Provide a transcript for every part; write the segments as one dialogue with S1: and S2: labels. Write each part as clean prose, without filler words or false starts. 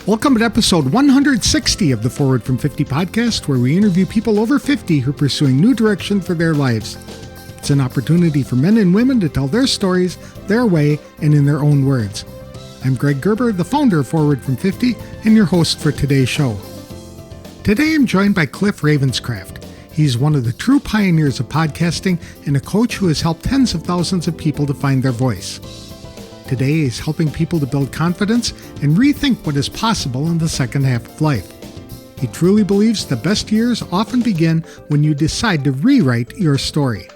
S1: Welcome to episode 160 of the Forward from 50 podcast, where we interview people over 50 who are pursuing new direction for their lives. It's an opportunity for men and women to tell their stories, their way, and in their own words. I'm Greg Gerber, the founder of Forward from 50, and your host for today's show. Today I'm joined by Cliff Ravenscraft. He's one of the true pioneers of podcasting and a coach who has helped tens of thousands of people to find their voice. Today he's helping people to build confidence and rethink what is possible in the second half of life. He truly believes the best years often begin when you decide to rewrite your story.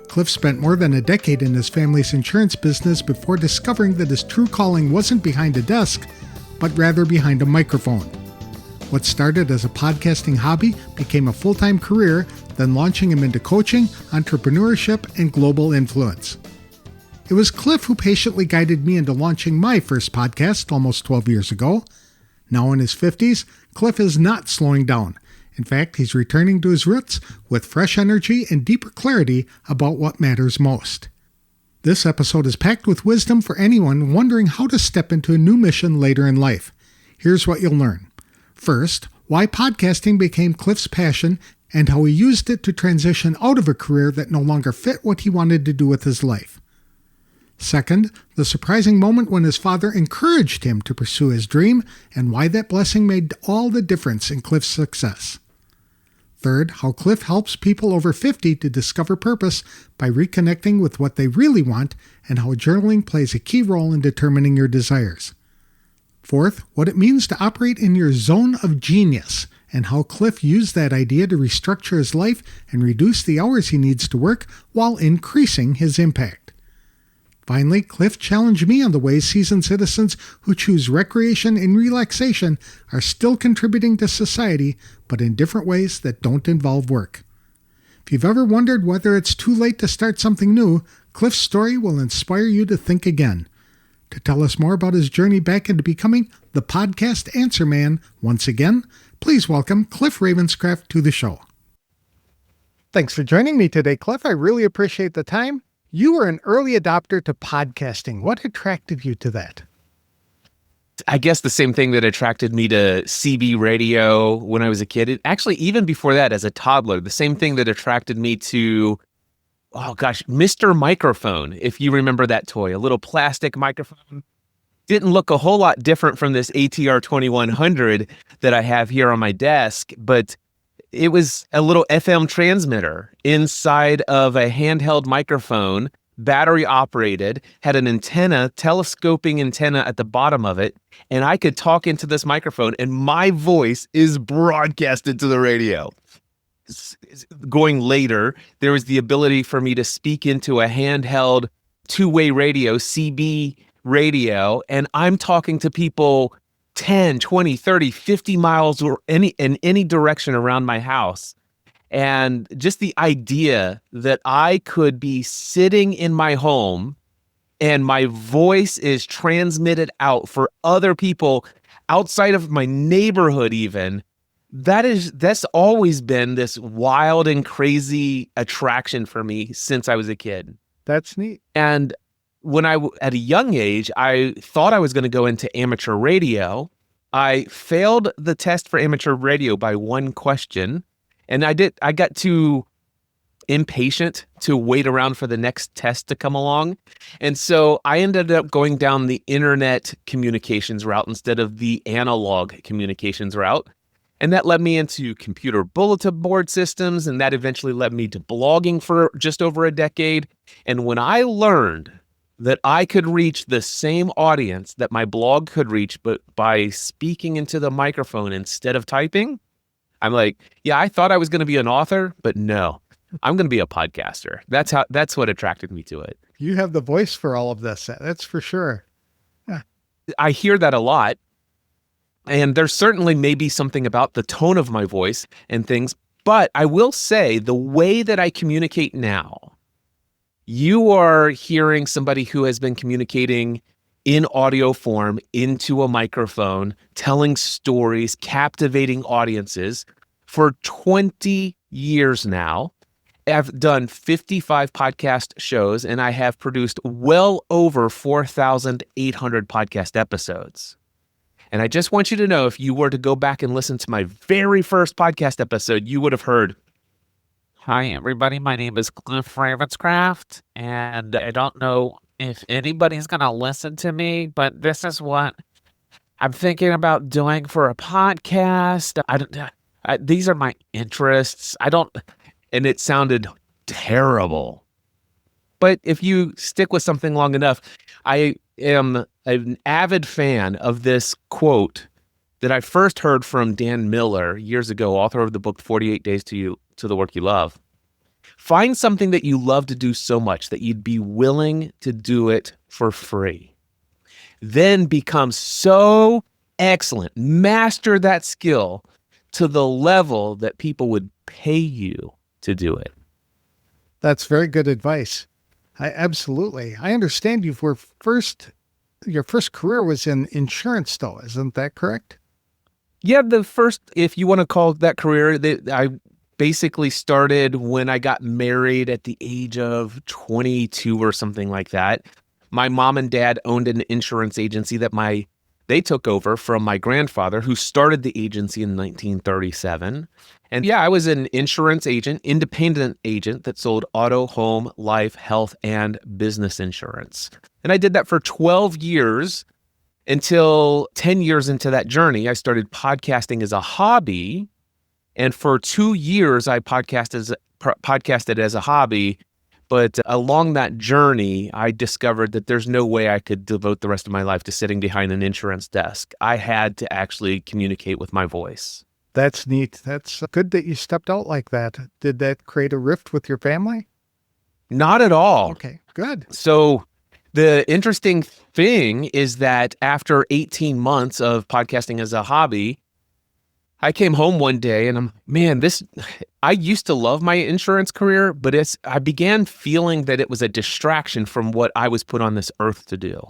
S1: Cliff spent more than a decade in his family's insurance business before discovering that his true calling wasn't behind a desk, but rather behind a microphone. What started as a podcasting hobby became a full-time career, then launching him into coaching, entrepreneurship, and global influence. It was Cliff who patiently guided me into launching my first podcast almost 12 years ago. Now in his 50s, Cliff is not slowing down. In fact, he's returning to his roots with fresh energy and deeper clarity about what matters most. This episode is packed with wisdom for anyone wondering how to step into a new mission later in life. Here's what you'll learn. First, why podcasting became Cliff's passion and how he used it to transition out of a career that no longer fit what he wanted to do with his life. Second, the surprising moment when his father encouraged him to pursue his dream and why that blessing made all the difference in Cliff's success. Third, how Cliff helps people over 50 to discover purpose by reconnecting with what they really want and how journaling plays a key role in determining your desires. Fourth, what it means to operate in your zone of genius and how Cliff used that idea to restructure his life and reduce the hours he needs to work while increasing his impact. Finally, Cliff challenged me on the ways seasoned citizens who choose recreation and relaxation are still contributing to society, but in different ways that don't involve work. If you've ever wondered whether it's too late to start something new, Cliff's story will inspire you to think again. To tell us more about his journey back into becoming the podcast answer man, once again, please welcome Cliff Ravenscraft to the show. Thanks for joining me today, Cliff. I really appreciate the time. You were an early adopter to podcasting. What attracted you to that?
S2: I guess the same thing that attracted me to CB radio when I was a kid. Actually, even before that, as a toddler, the same thing that attracted me to, Mr. Microphone, if you remember that toy, a little plastic microphone. Didn't look a whole lot different from this ATR 2100 that I have here on my desk, but it was a little FM transmitter inside of a handheld microphone, battery operated, had an antenna, telescoping antenna at the bottom of it, and I could talk into this microphone and my voice is broadcasted to the radio. Going later, there was the ability for me to speak into a handheld two-way radio, CB radio, and I'm talking to people 10, 20, 30, 50 miles or in any direction around my house. And just the idea that I could be sitting in my home and my voice is transmitted out for other people outside of my neighborhood even, that's always been this wild and crazy attraction for me since I was a kid.
S1: That's neat.
S2: And when at a young age, I thought I was going to go into amateur radio. I failed the test for amateur radio by one question, and I got too impatient to wait around for the next test to come along. And so I ended up going down the internet communications route instead of the analog communications route. And that led me into computer bulletin board systems, and that eventually led me to blogging for just over a decade. And when I learned that I could reach the same audience that my blog could reach, but by speaking into the microphone instead of typing, I'm like, yeah, I thought I was going to be an author, but no, I'm going to be a podcaster. That's what attracted me to it.
S1: You have the voice for all of this. That's for sure. Yeah.
S2: I hear that a lot. And there's certainly maybe something about the tone of my voice and things, but I will say the way that I communicate now, you are hearing somebody who has been communicating in audio form into a microphone, telling stories, captivating audiences for 20 years now. I've done 55 podcast shows, and I have produced well over 4,800 podcast episodes. And I just want you to know, if you were to go back and listen to my very first podcast episode, you would have heard, "Hi, everybody. My name is Cliff Ravenscraft, and I don't know if anybody's going to listen to me, but this is what I'm thinking about doing for a podcast. These are my interests. And it sounded terrible. But if you stick with something long enough, I am an avid fan of this quote that I first heard from Dan Miller years ago, author of the book 48 Days to the Work You Love. Find something that you love to do so much that you'd be willing to do it for free. Then become so excellent, master that skill to the level that people would pay you to do it."
S1: That's very good advice. Absolutely. I understand your first career was in insurance, though. Isn't that correct?
S2: Yeah, the first, if you want to call that career, I basically started when I got married at the age of 22 or something like that. My mom and dad owned an insurance agency that they took over from my grandfather, who started the agency in 1937. And yeah, I was an insurance agent, independent agent that sold auto, home, life, health, and business insurance. And I did that for 12 years until 10 years into that journey, I started podcasting as a hobby. And for 2 years, I podcasted as a hobby. But along that journey, I discovered that there's no way I could devote the rest of my life to sitting behind an insurance desk. I had to actually communicate with my voice.
S1: That's neat. That's good that you stepped out like that. Did that create a rift with your family?
S2: Not at all.
S1: Okay, good.
S2: So the interesting thing is that after 18 months of podcasting as a hobby, I came home one day and I used to love my insurance career, but I began feeling that it was a distraction from what I was put on this earth to do.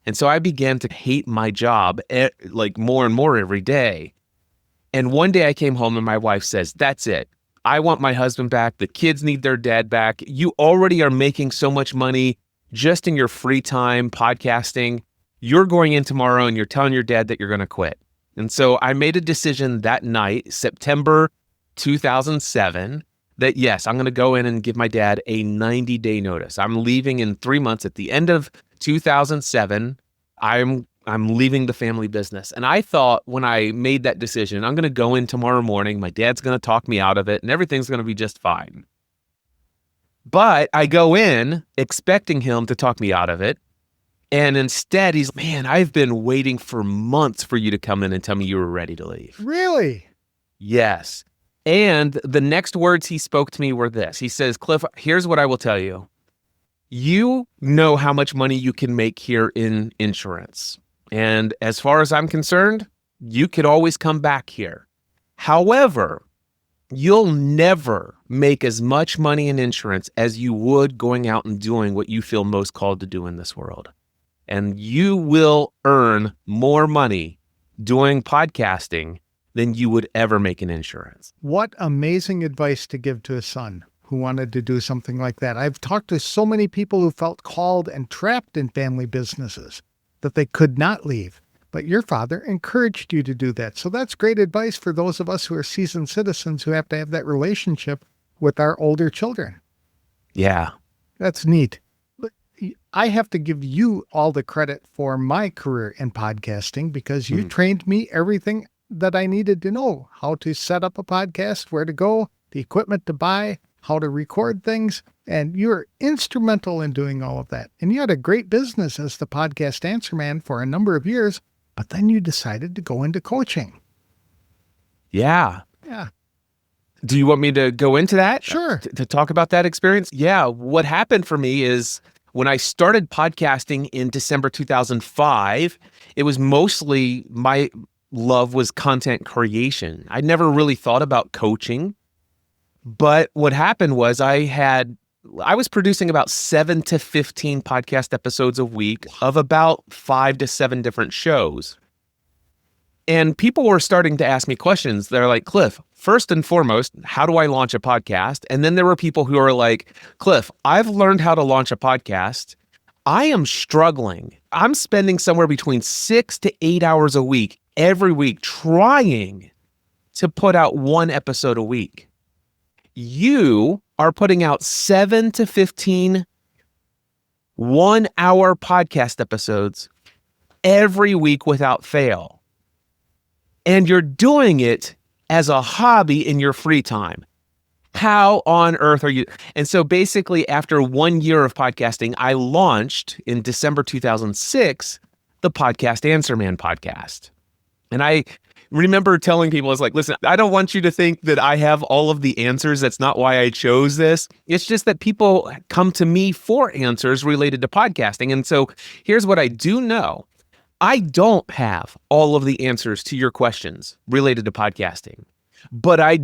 S2: And so I began to hate my job like more and more every day. And one day I came home and my wife says, "That's it. I want my husband back. The kids need their dad back. You already are making so much money just in your free time podcasting. You're going in tomorrow and you're telling your dad that you're going to quit." And so I made a decision that night, September 2007, that yes, I'm going to go in and give my dad a 90-day notice. I'm leaving in 3 months. At the end of 2007, I'm leaving the family business. And I thought, when I made that decision, I'm going to go in tomorrow morning, my dad's going to talk me out of it, and everything's going to be just fine. But I go in expecting him to talk me out of it. And instead, he's, "Man, I've been waiting for months for you to come in and tell me you were ready to leave."
S1: Really?
S2: Yes. And the next words he spoke to me were this. He says, "Cliff, here's what I will tell you. You know how much money you can make here in insurance. And as far as I'm concerned, you could always come back here. However, you'll never make as much money in insurance as you would going out and doing what you feel most called to do in this world. And you will earn more money doing podcasting than you would ever make in insurance."
S1: What amazing advice to give to a son who wanted to do something like that. I've talked to so many people who felt called and trapped in family businesses that they could not leave. But your father encouraged you to do that. So that's great advice for those of us who are seasoned citizens who have to have that relationship with our older children.
S2: Yeah.
S1: That's neat. I have to give you all the credit for my career in podcasting because you trained me everything that I needed to know: how to set up a podcast, where to go, the equipment to buy, how to record things. And you're instrumental in doing all of that. And you had a great business as the podcast answer man for a number of years, but then you decided to go into coaching.
S2: Yeah.
S1: Yeah.
S2: Do you want me to go into that?
S1: Sure.
S2: To talk about that experience? Yeah. What happened for me is, when I started podcasting in December 2005, it was mostly my love was content creation. I never really thought about coaching. But what happened was I was producing about 7 to 15 podcast episodes a week of about 5 to 7 different shows. And people were starting to ask me questions. They're like, "Cliff, first and foremost, how do I launch a podcast?" And then there were people who are like, "Cliff, I've learned how to launch a podcast. I am struggling. I'm spending somewhere between 6 to 8 hours a week every week trying to put out one episode a week. You are putting out 7 to 15 one-hour podcast episodes every week without fail. And you're doing it as a hobby in your free time. How on earth are you? And so basically, after 1 year of podcasting, I launched in December 2006 the Podcast Answer Man podcast. And I remember telling people, I was like, listen, I don't want you to think that I have all of the answers. That's not why I chose this. It's just that people come to me for answers related to podcasting. And so here's what I do know. I don't have all of the answers to your questions related to podcasting, but I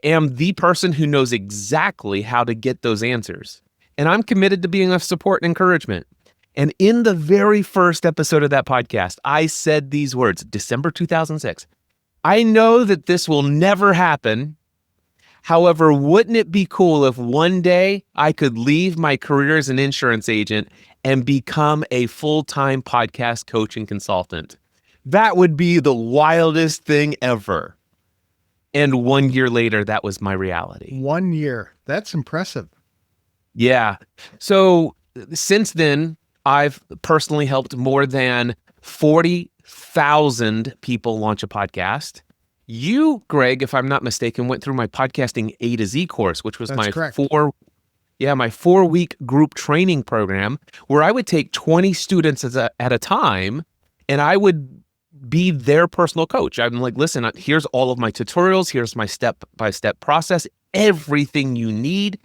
S2: am the person who knows exactly how to get those answers. And I'm committed to being of support and encouragement. And in the very first episode of that podcast, I said these words, December 2006. I know that this will never happen. However, wouldn't it be cool if one day I could leave my career as an insurance agent and become a full-time podcast coach and consultant? That would be the wildest thing ever. And 1 year later, that was my reality.
S1: 1 year. That's impressive.
S2: Yeah. So since then, I've personally helped more than 40,000 people launch a podcast. You, Greg, if I'm not mistaken, went through my podcasting A to Z course, which was
S1: That's
S2: my
S1: correct.
S2: my 4-week group training program where I would take 20 students at a time and I would be their personal coach. I'm like, listen, here's all of my tutorials. Here's my step-by-step process, everything you need.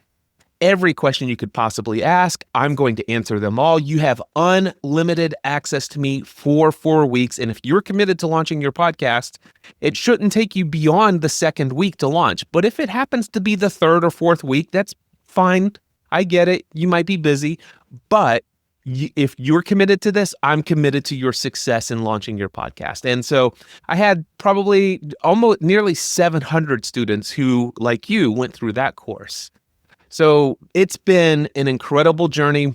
S2: Every question you could possibly ask, I'm going to answer them all. You have unlimited access to me for 4 weeks. And if you're committed to launching your podcast, it shouldn't take you beyond the second week to launch. But if it happens to be the third or fourth week, that's fine. I get it. You might be busy. But if you're committed to this, I'm committed to your success in launching your podcast. And so I had probably almost nearly 700 students who, like you, went through that course. So it's been an incredible journey.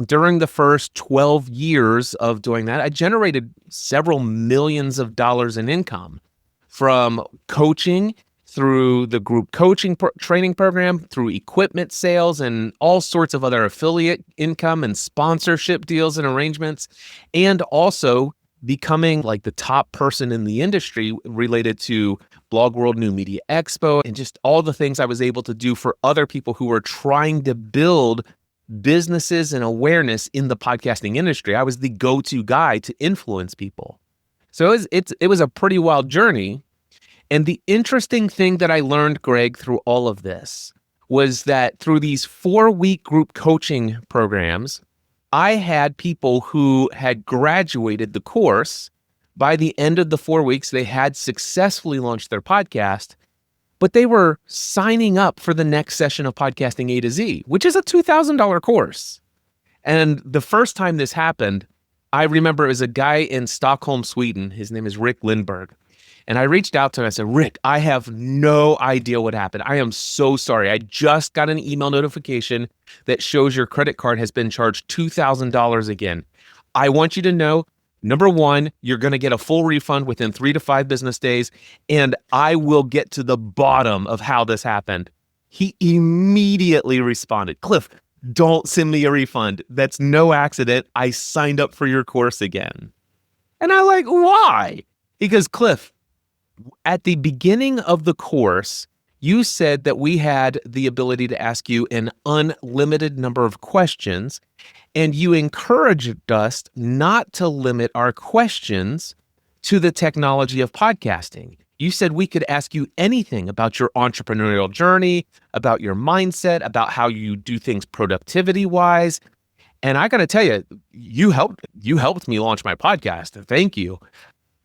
S2: During the first 12 years of doing that, I generated several millions of dollars in income from coaching through the group coaching training program, through equipment sales and all sorts of other affiliate income and sponsorship deals and arrangements, and also becoming like the top person in the industry related to Blog World New Media Expo and just all the things I was able to do for other people who were trying to build businesses and awareness in the podcasting industry. I was the go-to guy to influence people. So it was a pretty wild journey. And the interesting thing that I learned, Greg, through all of this was that through these 4-week group coaching programs, I had people who had graduated the course. By the end of the 4 weeks, they had successfully launched their podcast, but they were signing up for the next session of Podcasting A to Z, which is a $2,000 course. And the first time this happened, I remember it was a guy in Stockholm, Sweden. His name is Rick Lindberg. And I reached out to him. I said, Rick, I have no idea what happened. I am so sorry. I just got an email notification that shows your credit card has been charged $2,000 again. I want you to know, number one, you're going to get a full refund within 3 to 5 business days, and I will get to the bottom of how this happened. He immediately responded, Cliff, don't send me a refund. That's no accident. I signed up for your course again. And I'm like, why? Because Cliff, at the beginning of the course, you said that we had the ability to ask you an unlimited number of questions, and you encouraged us not to limit our questions to the technology of podcasting. You said we could ask you anything about your entrepreneurial journey, about your mindset, about how you do things productivity-wise. And I got to tell you, you helped me launch my podcast. Thank you.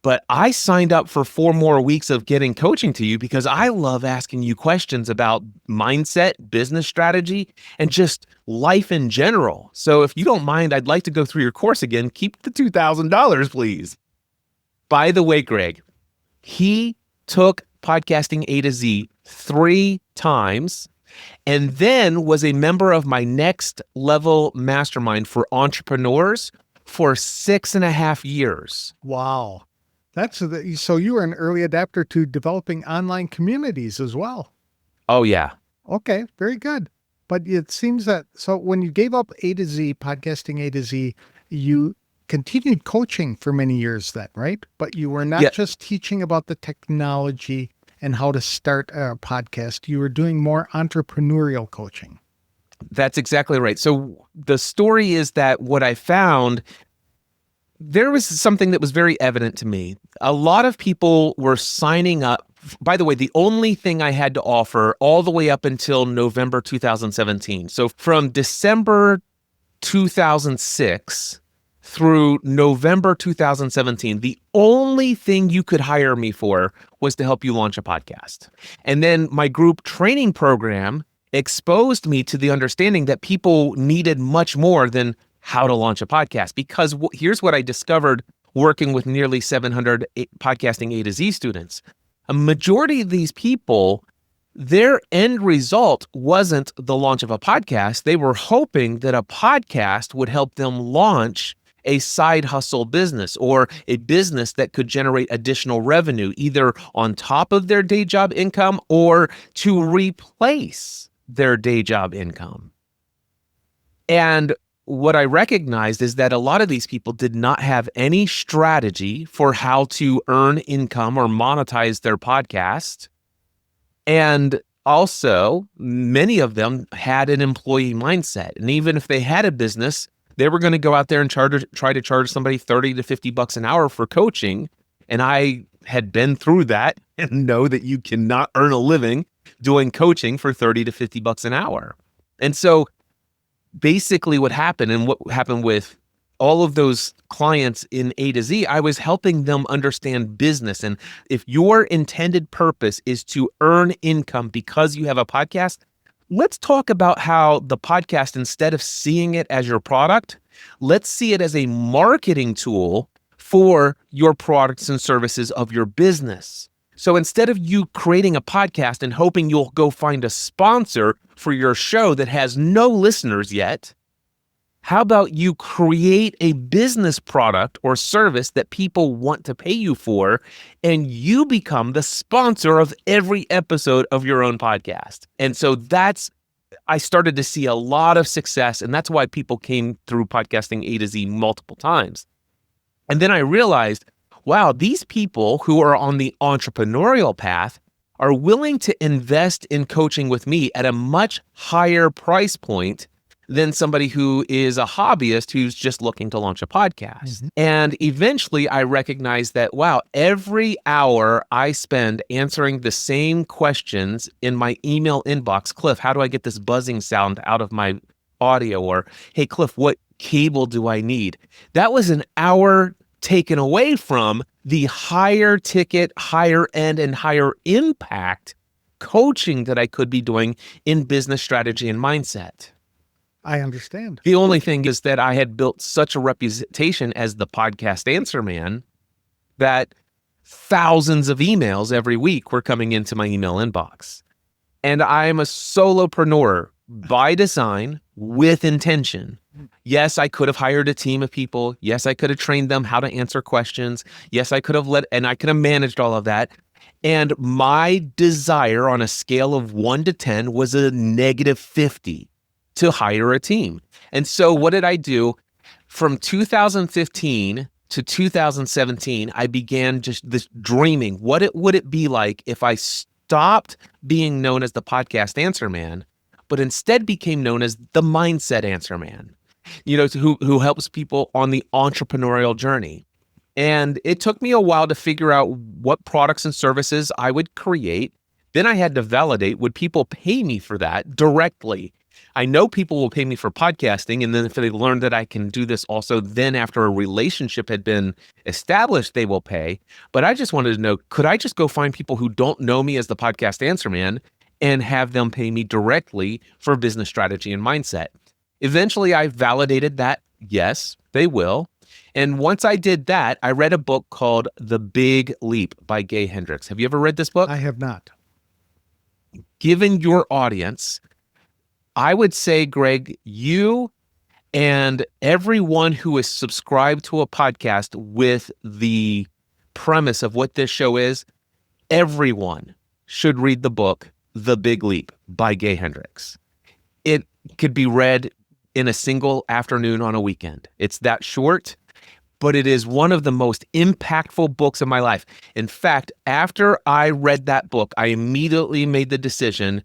S2: But I signed up for 4 more weeks of getting coaching to you because I love asking you questions about mindset, business strategy, and just life in general. So if you don't mind, I'd like to go through your course again. Keep the $2,000, please. By the way, Greg, he took Podcasting A to Z 3 times and then was a member of my next level mastermind for entrepreneurs for 6.5 years.
S1: Wow. So you were an early adapter to developing online communities as well.
S2: Oh, yeah.
S1: Okay, very good. But it seems that so when you gave up A to Z, podcasting A to Z, you continued coaching for many years then, right? But you were not
S2: Yeah,
S1: just teaching about the technology and how to start a podcast. You were doing more entrepreneurial coaching.
S2: that's exactly right. So the story is that what I found, there was something that was very evident to me. A lot of people were signing up. By the way, the only thing I had to offer all the way up until November 2017. So from December 2006 through November 2017, the only thing you could hire me for was to help you launch a podcast. And then my group training program exposed me to the understanding that people needed much more than how to launch a podcast. Because here's what I discovered working with nearly 700 podcasting A to Z students. A majority of these people, their end result wasn't the launch of a podcast. They were hoping that a podcast would help them launch a side hustle business or a business that could generate additional revenue, either on top of their day job income or to replace their day job income. And what I recognized is that a lot of these people did not have any strategy for how to earn income or monetize their podcast. And also, many of them had an employee mindset. And even if they had a business, they were going to go out there and try to charge somebody 30 to 50 bucks an hour for coaching. And I had been through that and know that you cannot earn a living doing coaching for 30 to 50 bucks an hour. And so basically what happened and what happened with all of those clients in A to Z, I was helping them understand business. And if your intended purpose is to earn income because you have a podcast, let's talk about how the podcast, instead of seeing it as your product, let's see it as a marketing tool for your products and services of your business. So instead of you creating a podcast and hoping you'll go find a sponsor for your show that has no listeners yet, how about you create a business product or service that people want to pay you for, and you become the sponsor of every episode of your own podcast? And so I started to see a lot of success, and that's why people came through podcasting A to Z multiple times. And then I realized, wow, these people who are on the entrepreneurial path are willing to invest in coaching with me at a much higher price point than somebody who is a hobbyist who's just looking to launch a podcast. Mm-hmm. And eventually I recognized that, wow, every hour I spend answering the same questions in my email inbox, Cliff, how do I get this buzzing sound out of my audio? Or, hey, Cliff, what cable do I need? That was an hour taken away from the higher ticket, higher end, and higher impact coaching that I could be doing in business strategy and mindset.
S1: I understand.
S2: The only thing is that I had built such a reputation as the podcast answer man that thousands of emails every week were coming into my email inbox. And I'm a solopreneur by design with intention. Yes, I could have hired a team of people. Yes, I could have trained them how to answer questions. Yes, I could have I could have managed all of that. And my desire on a scale of 1 to 10 was a -50 to hire a team. And so what did I do? From 2015 to 2017, I began just this dreaming. What would it be like if I stopped being known as the podcast answer man, but instead became known as the mindset answer man, who helps people on the entrepreneurial journey. And it took me a while to figure out what products and services I would create. Then I had to validate, would people pay me for that directly? I know people will pay me for podcasting, and then if they learn that I can do this also, then after a relationship had been established, they will pay. But I just wanted to know, could I just go find people who don't know me as the podcast answer man and have them pay me directly for business strategy and mindset? Eventually, I validated that, yes, they will. And once I did that, I read a book called The Big Leap by Gay Hendricks. Have you ever read this book?
S1: I have not.
S2: Given your audience, I would say, Greg, you and everyone who is subscribed to a podcast with the premise of what this show is, everyone should read the book, The Big Leap by Gay Hendricks. It could be read in a single afternoon on a weekend. It's that short, but it is one of the most impactful books of my life. In fact, after I read that book, I immediately made the decision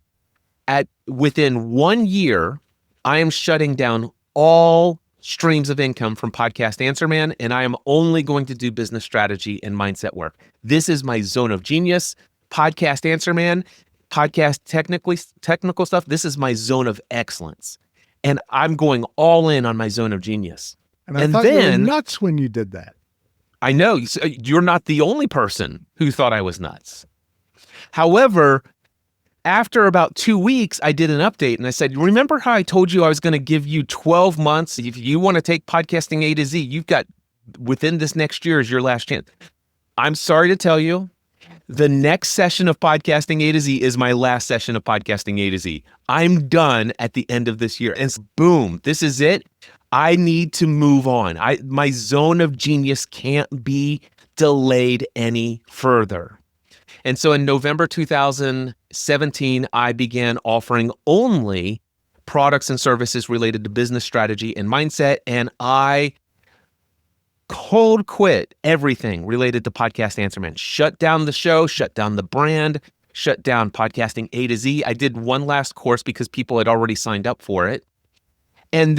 S2: within 1 year, I am shutting down all streams of income from Podcast Answer Man, and I am only going to do business strategy and mindset work. This is my zone of genius. Podcast Answer Man, podcast technical stuff. This is my zone of excellence. And I'm going all in on my zone of genius.
S1: And I thought you were nuts when you did that.
S2: I know. You're not the only person who thought I was nuts. However, after about 2 weeks, I did an update and I said, remember how I told you I was going to give you 12 months? If you want to take podcasting A to Z, you've got within this next year is your last chance. I'm sorry to tell you, the next session of Podcasting A to Z is my last session of Podcasting A to Z. I'm done at the end of this year. And boom, this is it. I need to move on. My zone of genius can't be delayed any further. And so in November 2017, I began offering only products and services related to business strategy and mindset. And I cold quit everything related to Podcast Answer Man. Shut down the show, shut down the brand, shut down Podcasting A to Z. I did one last course because people had already signed up for it. And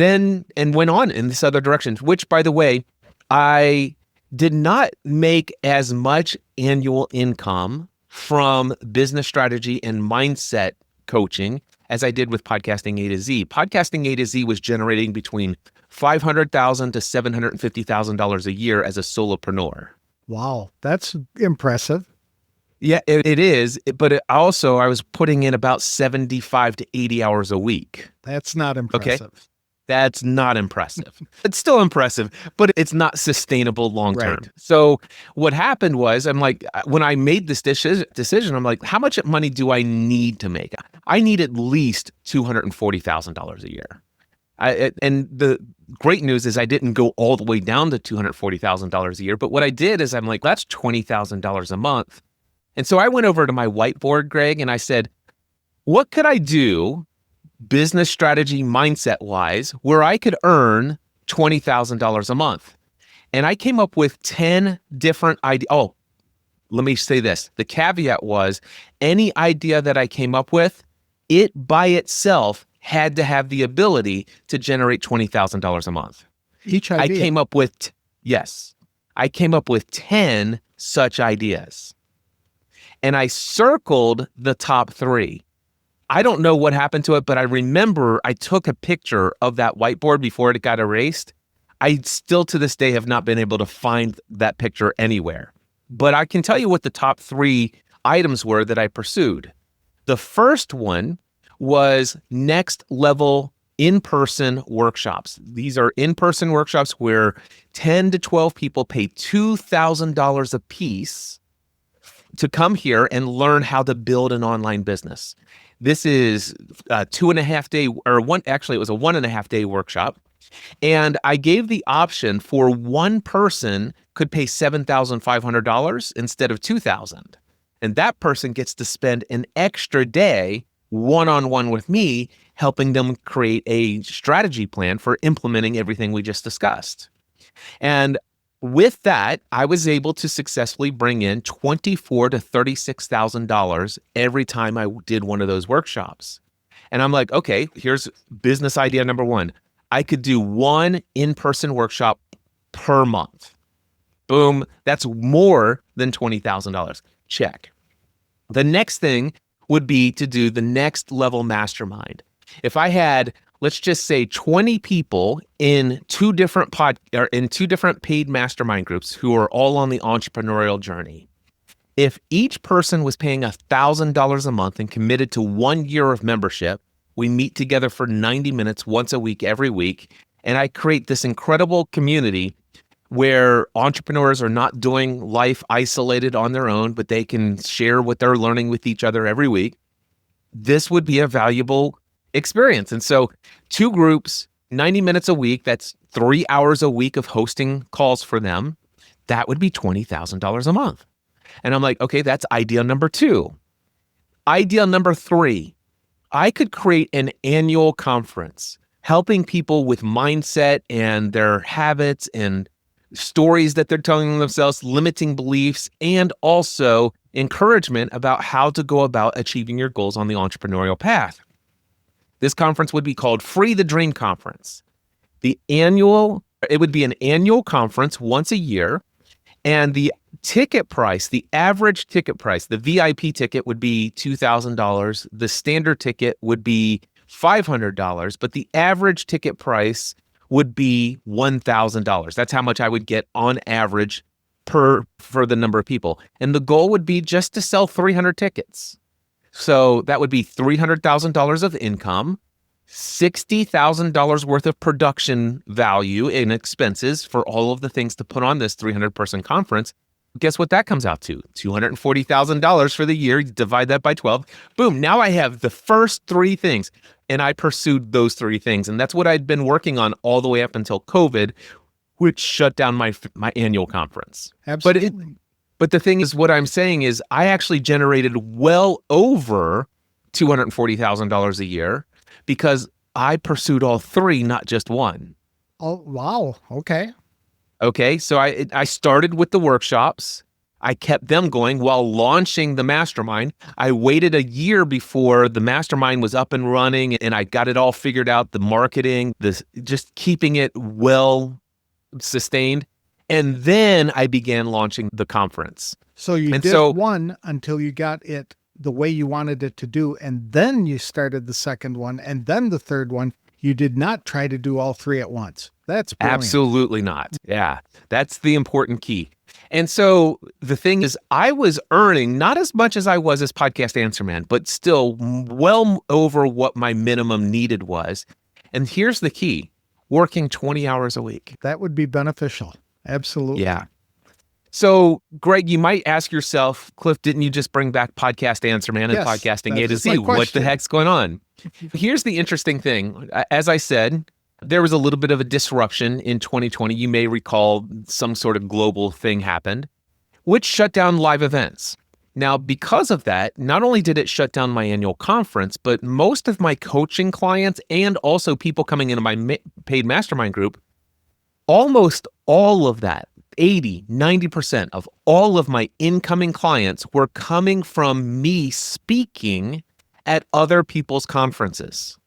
S2: went on in this other direction, which, by the way, I did not make as much annual income from business strategy and mindset coaching as I did with Podcasting A to Z. Podcasting A to Z was generating between $500,000 to $750,000 a year as a solopreneur.
S1: Wow, that's impressive.
S2: Yeah, it is. But I was putting in about 75 to 80 hours a week.
S1: That's not impressive.
S2: Okay? That's not impressive. It's still impressive, but it's not sustainable long term.
S1: Right.
S2: So what happened was, I'm like, when I made this decision, I'm like, how much money do I need to make? I need at least $240,000 a year. And the great news is I didn't go all the way down to $240,000 a year. But what I did is I'm like, that's $20,000 a month. And so I went over to my whiteboard, Greg, and I said, what could I do business strategy mindset wise where I could earn $20,000 a month? And I came up with 10 different ideas. Oh, let me say this. The caveat was any idea that I came up with, it by itself had to have the ability to generate $20,000 a month.
S1: Each idea?
S2: I came up with 10 such ideas. And I circled the top 3. I don't know what happened to it, but I remember I took a picture of that whiteboard before it got erased. I still to this day have not been able to find that picture anywhere. But I can tell you what the top 3 items were that I pursued. The first one was next level in-person workshops. These are in-person workshops where 10 to 12 people pay $2,000 a piece to come here and learn how to build an online business. This is a 2.5 day, it was a 1.5 day workshop. And I gave the option for one person could pay $7,500 instead of $2,000. And that person gets to spend an extra day one-on-one with me, helping them create a strategy plan for implementing everything we just discussed. And with that, I was able to successfully bring in $24,000 to $36,000 every time I did one of those workshops. And I'm like, okay, here's business idea number 1. I could do one in-person workshop per month. Boom, that's more than $20,000. Check. The next thing would be to do the next level mastermind. If I had, let's just say 20 people in two different paid mastermind groups who are all on the entrepreneurial journey. If each person was paying $1,000 a month and committed to 1 year of membership, we meet together for 90 minutes once a week, every week, and I create this incredible community where entrepreneurs are not doing life isolated on their own, but they can share what they're learning with each other every week. This would be a valuable experience. And so 2 groups, 90 minutes a week, that's 3 hours a week of hosting calls for them. That would be $20,000 a month. And I'm like, okay, that's idea number 2. Idea number 3, I could create an annual conference helping people with mindset and their habits and stories that they're telling themselves, limiting beliefs, and also encouragement about how to go about achieving your goals on the entrepreneurial path. This conference would be called Free the Dream Conference. It would be an annual conference once a year, and the ticket price, the average ticket price, the VIP ticket would be $2,000. The standard ticket would be $500, but the average ticket price would be $1,000. That's how much I would get on average for the number of people. And the goal would be just to sell 300 tickets. So that would be $300,000 of income, $60,000 worth of production value in expenses for all of the things to put on this 300-person conference. Guess what that comes out to? $240,000 for the year. Divide that by 12. Boom. Now I have the first 3 things, and I pursued those 3 things. And that's what I'd been working on all the way up until COVID, which shut down my annual conference.
S1: Absolutely.
S2: But the thing is, what I'm saying is I actually generated well over $240,000 a year because I pursued all 3, not just one.
S1: Oh, wow. Okay.
S2: Okay, so I started with the workshops. I kept them going while launching the mastermind. I waited a year before the mastermind was up and running, and I got it all figured out, the marketing, just keeping it well sustained. And then I began launching the conference.
S1: So you did one until you got it the way you wanted it to do, and then you started the second one, and then the third one. You did not try to do all 3 at once. That's brilliant.
S2: Absolutely not. Yeah, that's the important key. And so the thing is, I was earning not as much as I was as Podcast Answer Man, but still well over what my minimum needed was. And here's the key, working 20 hours a week.
S1: That would be beneficial. Absolutely.
S2: Yeah. So, Greg, you might ask yourself, Cliff, didn't you just bring back Podcast Answer Man and Podcasting A to Z? What the heck's going on? Here's the interesting thing. As I said, there was a little bit of a disruption in 2020. You may recall some sort of global thing happened, which shut down live events. Now, because of that, not only did it shut down my annual conference, but most of my coaching clients and also people coming into my paid mastermind group, almost all of that, 80-90% of all of my incoming clients were coming from me speaking at other people's conferences.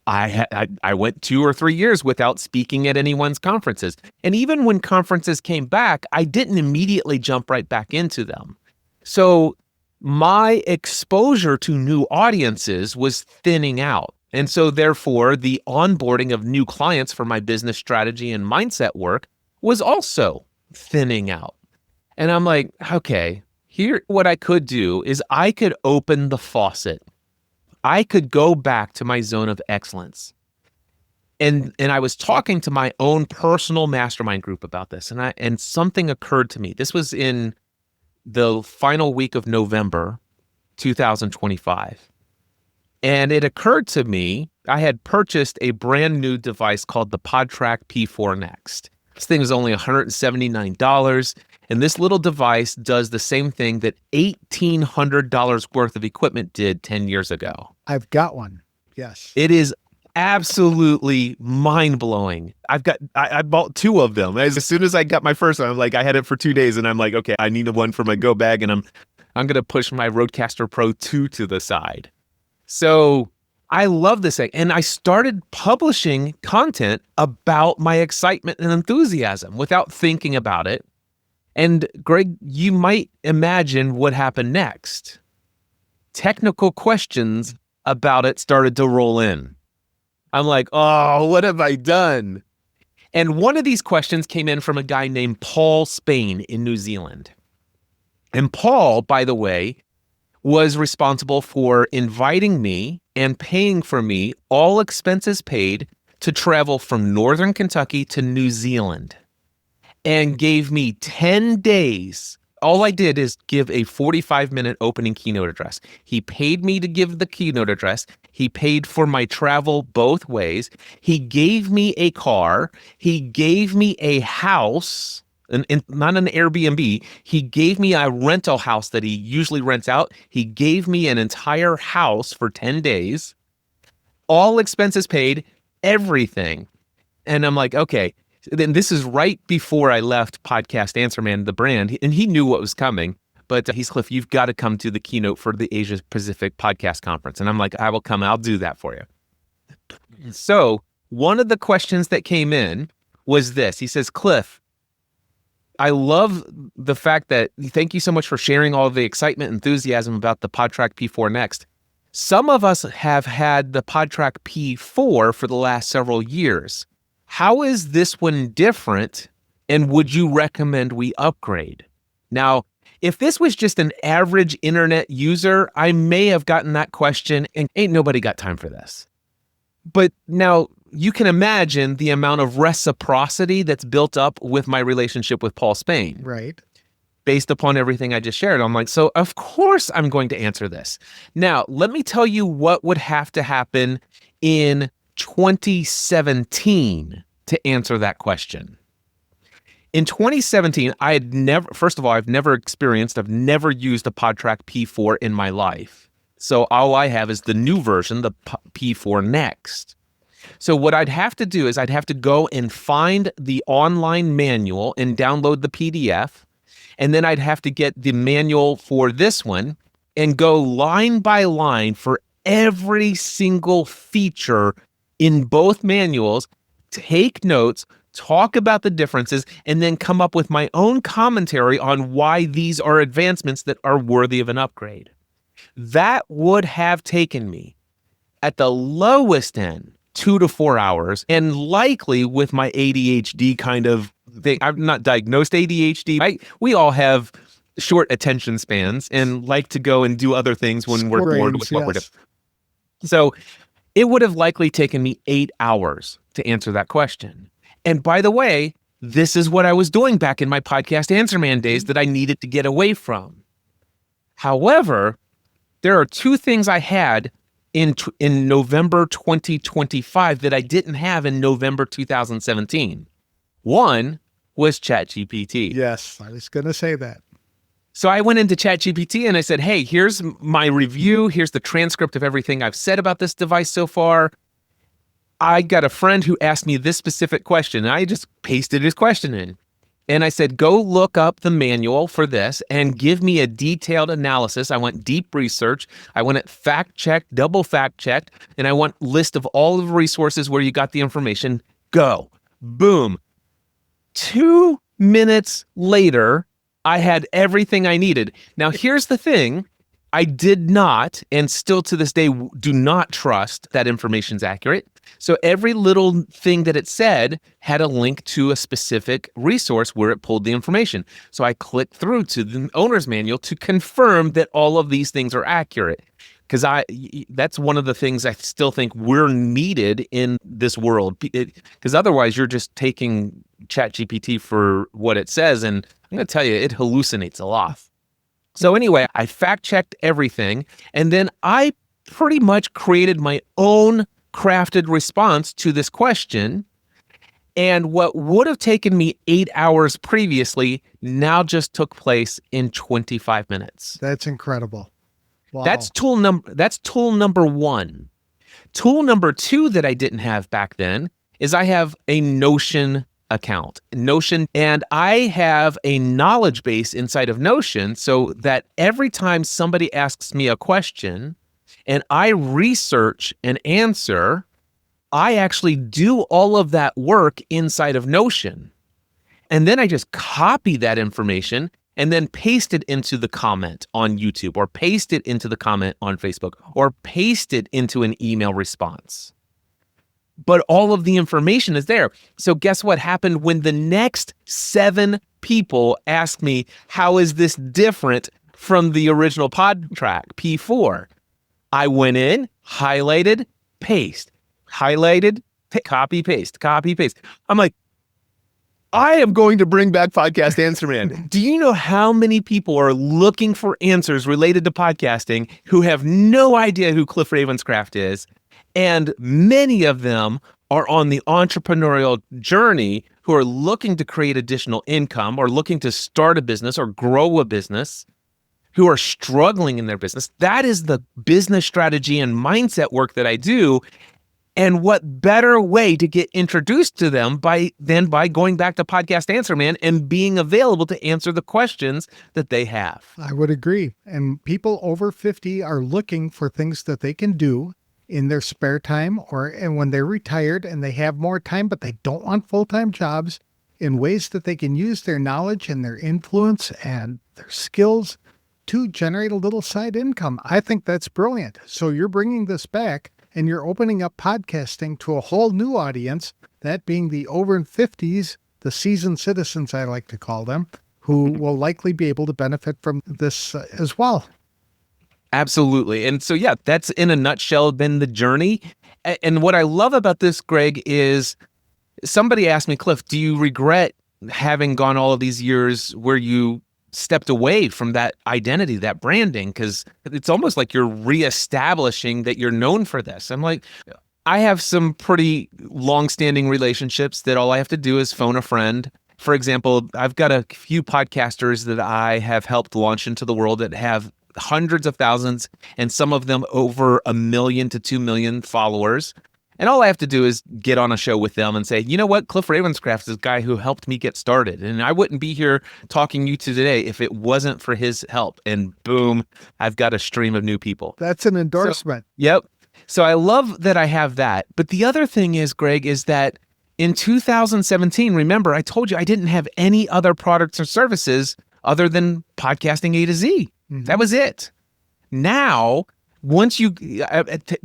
S2: I went 2 or 3 years without speaking at anyone's conferences. And even when conferences came back, I didn't immediately jump right back into them. So my exposure to new audiences was thinning out. And so therefore, the onboarding of new clients for my business strategy and mindset work was also thinning out. And I'm like, okay, here, what I could do is I could open the faucet. I could go back to my zone of excellence. And I was talking to my own personal mastermind group about this, and something occurred to me. This was in the final week of November 2025. And it occurred to me, I had purchased a brand new device called the PodTrack P4 Next. This thing is only $179. And this little device does the same thing that $1,800 worth of equipment did 10 years ago.
S1: I've got one. Yes.
S2: It is absolutely mind-blowing. I bought 2 of them. As soon as I got my first one, I'm like, I had it for 2 days and I'm like, okay, I need one for my go bag, and I'm going to push my Rodecaster Pro 2 to the side. So I love this thing. And I started publishing content about my excitement and enthusiasm without thinking about it. And Greg, you might imagine what happened next. Technical questions about it started to roll in. I'm like, oh, what have I done? And one of these questions came in from a guy named Paul Spain in New Zealand. And Paul, by the way, was responsible for inviting me and paying for me, all expenses paid, to travel from Northern Kentucky to New Zealand, and gave me 10 days. All I did is give a 45-minute opening keynote address. He paid me to give the keynote address. He paid for my travel both ways. He gave me a car. He gave me a house not an Airbnb. He gave me a rental house that he usually rents out. He gave me an entire house for 10 days, all expenses paid, everything. And I'm like, okay. Then this is right before I left Podcast Answer Man, the brand, and he knew what was coming. But he's, Cliff, you've got to come to the keynote for the Asia Pacific Podcast Conference. And I'm like, I will come. I'll do that for you. So one of the questions that came in was this. He says, Cliff, I love the fact that, thank you so much for sharing all of the excitement and enthusiasm about the PodTrack P4 Next. Some of us have had the PodTrack P4 for the last several years. How is this one different, and would you recommend we upgrade? Now, if this was just an average internet user, I may have gotten that question, and ain't nobody got time for this. But now you can imagine the amount of reciprocity that's built up with my relationship with Paul Spain.
S1: Right.
S2: Based upon everything I just shared. I'm like, so of course I'm going to answer this. Now, let me tell you what would have to happen in 2017 to answer that question. In 2017, I've never used a PodTrack P4 in my life. So all I have is the new version, the P4 Next. So what I'd have to do is I'd have to go and find the online manual and download the PDF. And then I'd have to get the manual for this one and go line by line for every single feature in both manuals, take notes, talk about the differences, and then come up with my own commentary on why these are advancements that are worthy of an upgrade. That would have taken me, at the lowest end, 2 to 4 hours, and likely with my ADHD kind of thing. I'm not diagnosed ADHD. We all have short attention spans and like to go and do other things when we're bored with what we're doing. So it would have likely taken me 8 hours to answer that question. And by the way, this is what I was doing back in my Podcast Answer Man days that I needed to get away from. However, there are two things I had in November 2025 that I didn't have in November 2017. One was ChatGPT.
S1: Yes, I was going to say that.
S2: So I went into ChatGPT and I said, hey, here's my review. Here's the transcript of everything I've said about this device so far. I got a friend who asked me this specific question, and I just pasted his question in. And I said, go look up the manual for this and give me a detailed analysis. I want deep research. I want it fact-checked, double fact-checked, and I want a list of all of the resources where you got the information. Go. Boom. 2 minutes later, I had everything I needed. Now, here's the thing. I did not, and still to this day, do not trust that information's accurate. So every little thing that it said had a link to a specific resource where it pulled the information. So I clicked through to the owner's manual to confirm that all of these things are accurate. Because that's one of the things I still think we're needed in this world. Because otherwise, you're just taking ChatGPT for what it says. And I'm going to tell you, it hallucinates a lot. So anyway, I fact-checked everything. And then I pretty much created my own crafted response to this question. And what would have taken me 8 hours previously now just took place in 25 minutes.
S1: That's incredible. Wow.
S2: That's tool number one. Tool number two that I didn't have back then is I have a Notion account. And I have a knowledge base inside of Notion so that every time somebody asks me a question and I research an answer, I actually do all of that work inside of Notion. And then I just copy that information and then paste it into the comment on YouTube, or paste it into the comment on Facebook, or paste it into an email response. But all of the information is there. So guess what happened when the next 7 people asked me, how is this different from the original PodTrack P4? I went in, highlighted, paste, highlighted, copy, paste, copy, paste. I'm like, I am going to bring back Podcast Answer Man. Do you know how many people are looking for answers related to podcasting who have no idea who Cliff Ravenscraft is? And many of them are on the entrepreneurial journey who are looking to create additional income or looking to start a business or grow a business, who are struggling in their business. That is the business strategy and mindset work that I do. And what better way to get introduced to them than by going back to Podcast Answer Man and being available to answer the questions that they have.
S1: I would agree. And people over 50 are looking for things that they can do in their spare time and when they're retired and they have more time, but they don't want full-time jobs, in ways that they can use their knowledge and their influence and their skills to generate a little side income. I think that's brilliant. So you're bringing this back and you're opening up podcasting to a whole new audience, that being the over 50s, the seasoned citizens, I like to call them, who will likely be able to benefit from this as well.
S2: Absolutely. And so, yeah, that's in a nutshell been the journey. And what I love about this, Greg, is somebody asked me, Cliff, do you regret having gone all of these years where you stepped away from that identity, that branding? Because it's almost like you're reestablishing that you're known for this. I'm like, I have some pretty long-standing relationships that all I have to do is phone a friend. For example, I've got a few podcasters that I have helped launch into the world that have hundreds of thousands and some of them over 1 million to 2 million followers. And all I have to do is get on a show with them and say, you know what, Cliff Ravenscraft is a guy who helped me get started. And I wouldn't be here talking to you today if it wasn't for his help. And boom, I've got a stream of new people.
S1: That's an endorsement.
S2: Yep. So I love that I have that. But the other thing is, Greg, is that in 2017, remember, I told you I didn't have any other products or services other than podcasting A to Z. Mm-hmm. That was it. Now, once you,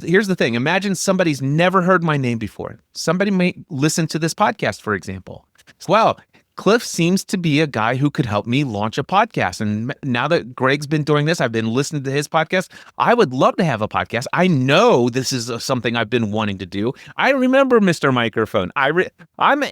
S2: here's the thing. Imagine somebody's never heard my name before. Somebody may listen to this podcast, for example. Well, Cliff seems to be a guy who could help me launch a podcast. And now that Greg's been doing this, I've been listening to his podcast. I would love to have a podcast. I know this is something I've been wanting to do. I remember Mr. Microphone. I am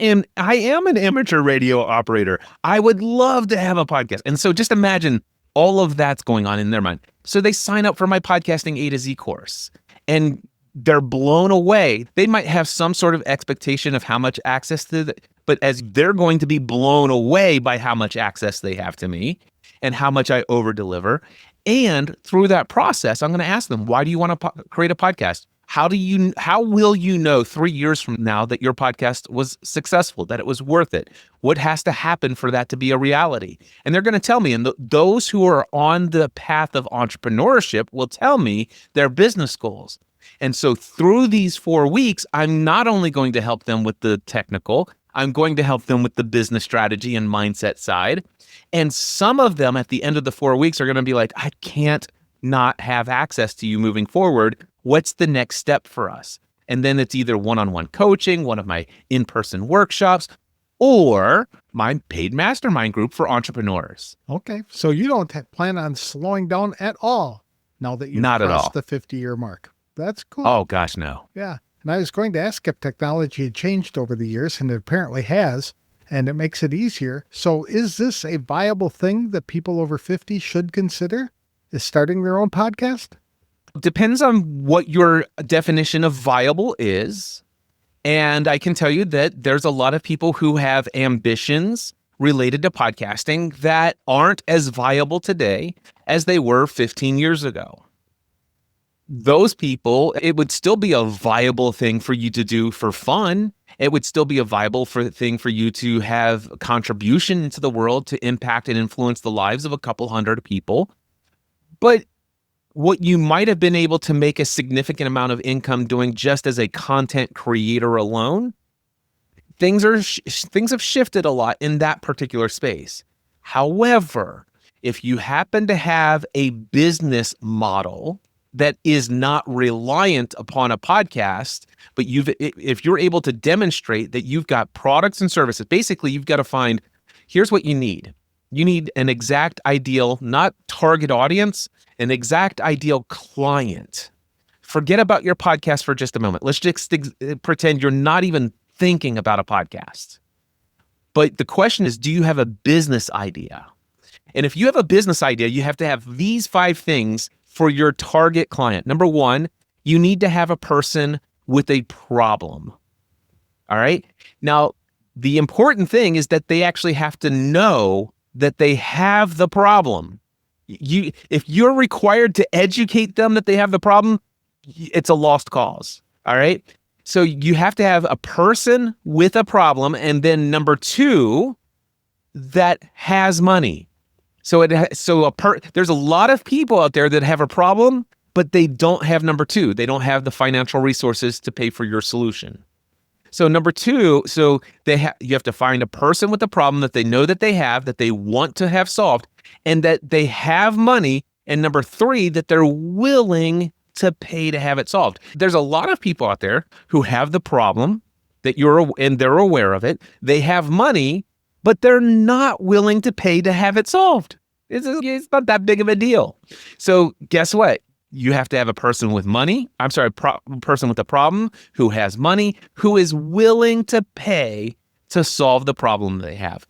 S2: an amateur radio operator. I would love to have a podcast. And so just imagine all of that's going on in their mind. So they sign up for my podcasting A to Z course and they're blown away. They might have some sort of expectation of how much access to but as they're going to be blown away by how much access they have to me and how much I over deliver. And through that process, I'm going to ask them, why do you want to create a podcast? How will you know 3 years from now that your podcast was successful, that it was worth it? What has to happen for that to be a reality? And they're going to tell me, and those who are on the path of entrepreneurship will tell me their business goals. And so through these 4 weeks, I'm not only going to help them with the technical, I'm going to help them with the business strategy and mindset side. And some of them at the end of the 4 weeks are going to be like, I can't not have access to you moving forward. What's the next step for us? And then it's either one-on-one coaching, one of my in-person workshops, or my paid mastermind group for entrepreneurs.
S1: Okay. So you don't plan on slowing down at all now that you've crossed the 50-year mark. That's cool.
S2: Oh, gosh, no.
S1: Yeah. And I was going to ask if technology had changed over the years, and it apparently has, and it makes it easier. So is this a viable thing that people over 50 should consider? Is starting their own podcast?
S2: Depends on what your definition of viable is. And I can tell you that there's a lot of people who have ambitions related to podcasting that aren't as viable today as they were 15 years ago. Those people, it would still be a viable thing for you to do for fun. It would still be a viable thing for you to have a contribution into the world to impact and influence the lives of a couple hundred people. But what you might have been able to make a significant amount of income doing just as a content creator alone, things have shifted a lot in that particular space. However, if you happen to have a business model that is not reliant upon a podcast, but if you're able to demonstrate that you've got products and services, basically you've got to find, here's what you need. You need an exact ideal, not target audience, an exact ideal client. Forget about your podcast for just a moment. Let's just pretend you're not even thinking about a podcast. But the question is, do you have a business idea? And if you have a business idea, you have to have these 5 things for your target client. Number 1, you need to have a person with a problem. All right? Now, The important thing is that they actually have to know that they have the problem. If you're required to educate them that they have the problem, it's a lost cause. All right. So you have to have a person with a problem, and then number two, that has money. There's a lot of people out there that have a problem, but they don't have number two. They don't have the financial resources to pay for your solution. So number two, you have to find a person with a problem that they know that they have, that they want to have solved, and that they have money. And number three, that they're willing to pay to have it solved. There's a lot of people out there who have the problem and they're aware of it. They have money, but they're not willing to pay to have it solved. It's not that big of a deal. So guess what? You have to have a person with money. Person with a problem who has money, who is willing to pay to solve the problem they have.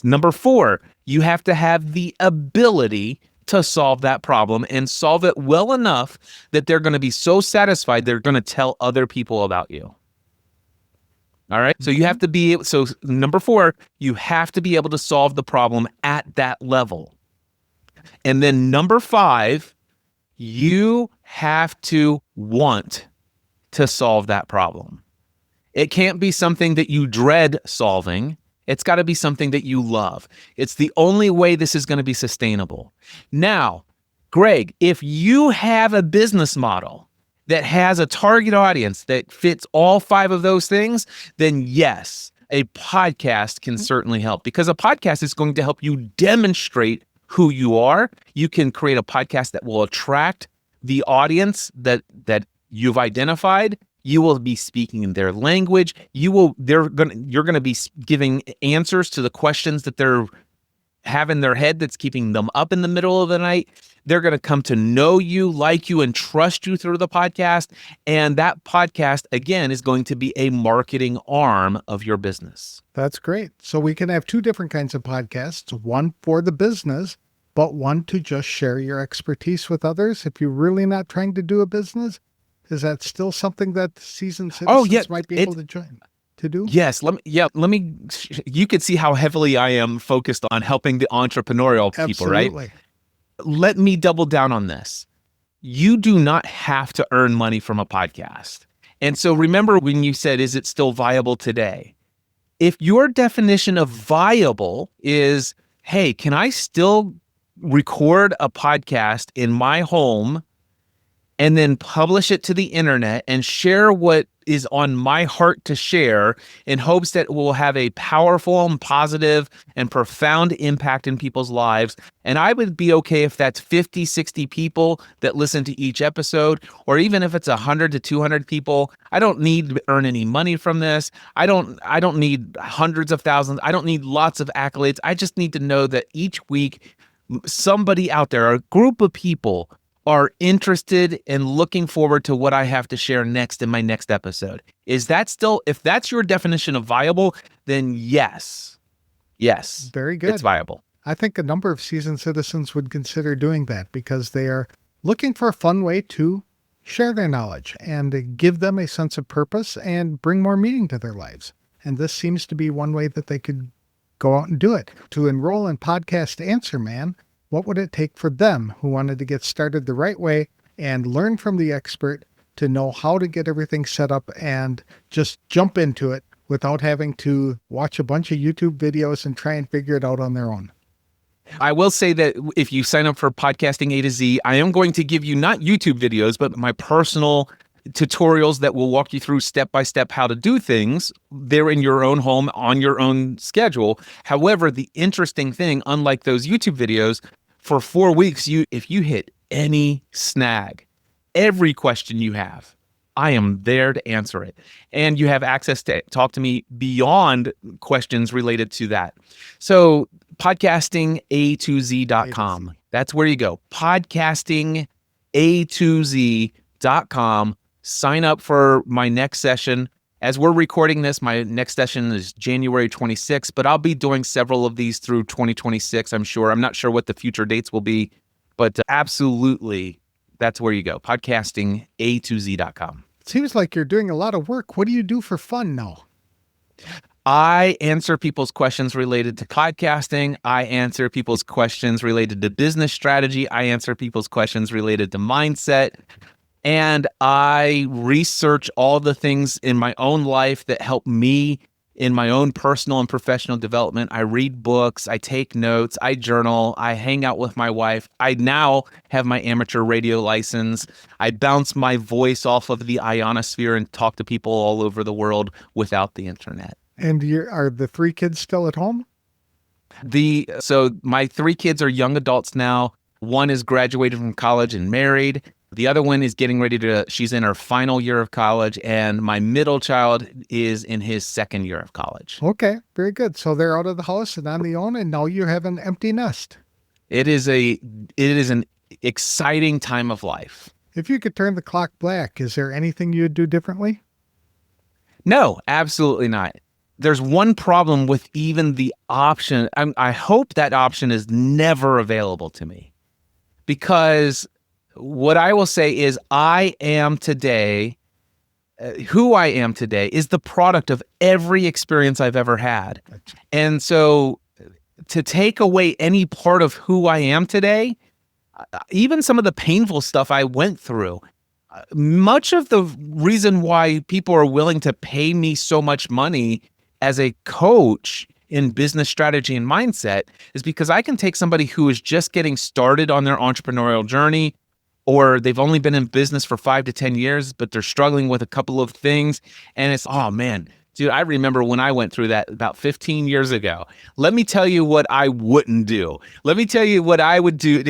S2: Number four, you have to have the ability to solve that problem and solve it well enough that they're going to be so satisfied they're going to tell other people about you. All right. So you have to be, so number four, you have to be able to solve the problem at that level. And then number five, you have to want to solve that problem. It can't be something that you dread solving. It's got to be something that you love. It's the only way this is going to be sustainable. Now, Greg, if you have a business model that has a target audience that fits all five of those things, then yes, a podcast can certainly help, because a podcast is going to help you demonstrate who you are. You can create a podcast that will attract the audience that you've identified. You will be speaking in their language. You're going to be giving answers to the questions that they're have in their head that's keeping them up in the middle of the night. They're going to come to know you, like you, and trust you through the podcast. And that podcast, again, is going to be a marketing arm of your business.
S1: That's great. So we can have two different kinds of podcasts, one for the business, but one to just share your expertise with others. If you're really not trying to do a business, is that still something that seasoned citizens might be able to join? To do?
S2: Yes. You could see how heavily I am focused on helping the entrepreneurial people,
S1: Absolutely.
S2: right? Let me double down on this. You do not have to earn money from a podcast. And so remember when you said, is it still viable today? If your definition of viable is, hey, can I still record a podcast in my home and then publish it to the internet and share what is on my heart to share in hopes that it will have a powerful and positive and profound impact in people's lives. And I would be okay if that's 50, 60 people that listen to each episode, or even if it's 100 to 200 people. I don't need to earn any money from this. I don't need hundreds of thousands. I don't need lots of accolades. I just need to know that each week somebody out there, a group of people, are interested and looking forward to what I have to share next in my next episode. Is that still, if that's your definition of viable, then yes.
S1: Very good.
S2: It's viable.
S1: I think a number of seasoned citizens would consider doing that because they are looking for a fun way to share their knowledge and give them a sense of purpose and bring more meaning to their lives. And this seems to be one way that they could go out and do it. To enroll in Podcast Answer Man, what would it take for them who wanted to get started the right way and learn from the expert to know how to get everything set up and just jump into it without having to watch a bunch of YouTube videos and try and figure it out on their own?
S2: I will say that if you sign up for Podcasting A to Z, I am going to give you not YouTube videos, but my personal tutorials that will walk you through step by step how to do things. They're in your own home on your own schedule. However, the interesting thing, unlike those YouTube videos, for 4 weeks, if you hit any snag, every question you have, I am there to answer it. And you have access to talk to me beyond questions related to that. So podcastinga2z.com. That's where you go. Podcastinga2z.com. Sign up for my next session. As we're recording this, my next session is January 26th, but I'll be doing several of these through 2026, I'm sure. I'm not sure what the future dates will be, but absolutely, that's where you go. Podcastinga2z.com.
S1: It seems like you're doing a lot of work. What do you do for fun now?
S2: I answer people's questions related to podcasting. I answer people's questions related to business strategy. I answer people's questions related to mindset. And I research all the things in my own life that help me in my own personal and professional development. I read books, I take notes, I journal, I hang out with my wife. I now have my amateur radio license. I bounce my voice off of the ionosphere and talk to people all over the world without the internet.
S1: And are the 3 kids still at home?
S2: So my 3 kids are young adults now. One is graduated from college and married. The other one is getting ready she's in her final year of college, and my middle child is in his second year of college.
S1: Okay, very good. So they're out of the house and on their own, and now you have an empty nest.
S2: It is an exciting time of life.
S1: If you could turn the clock back, is there anything you'd do differently?
S2: No, absolutely not. There's one problem with even the option. I hope that option is never available to me, because what I will say is I am today, who I am today is the product of every experience I've ever had. And so to take away any part of who I am today, even some of the painful stuff I went through, much of the reason why people are willing to pay me so much money as a coach in business strategy and mindset is because I can take somebody who is just getting started on their entrepreneurial journey, or they've only been in business for 5 to 10 years, but they're struggling with a couple of things. And it's, oh man, dude, I remember when I went through that about 15 years ago. Let me tell you what I wouldn't do. Let me tell you what I would do.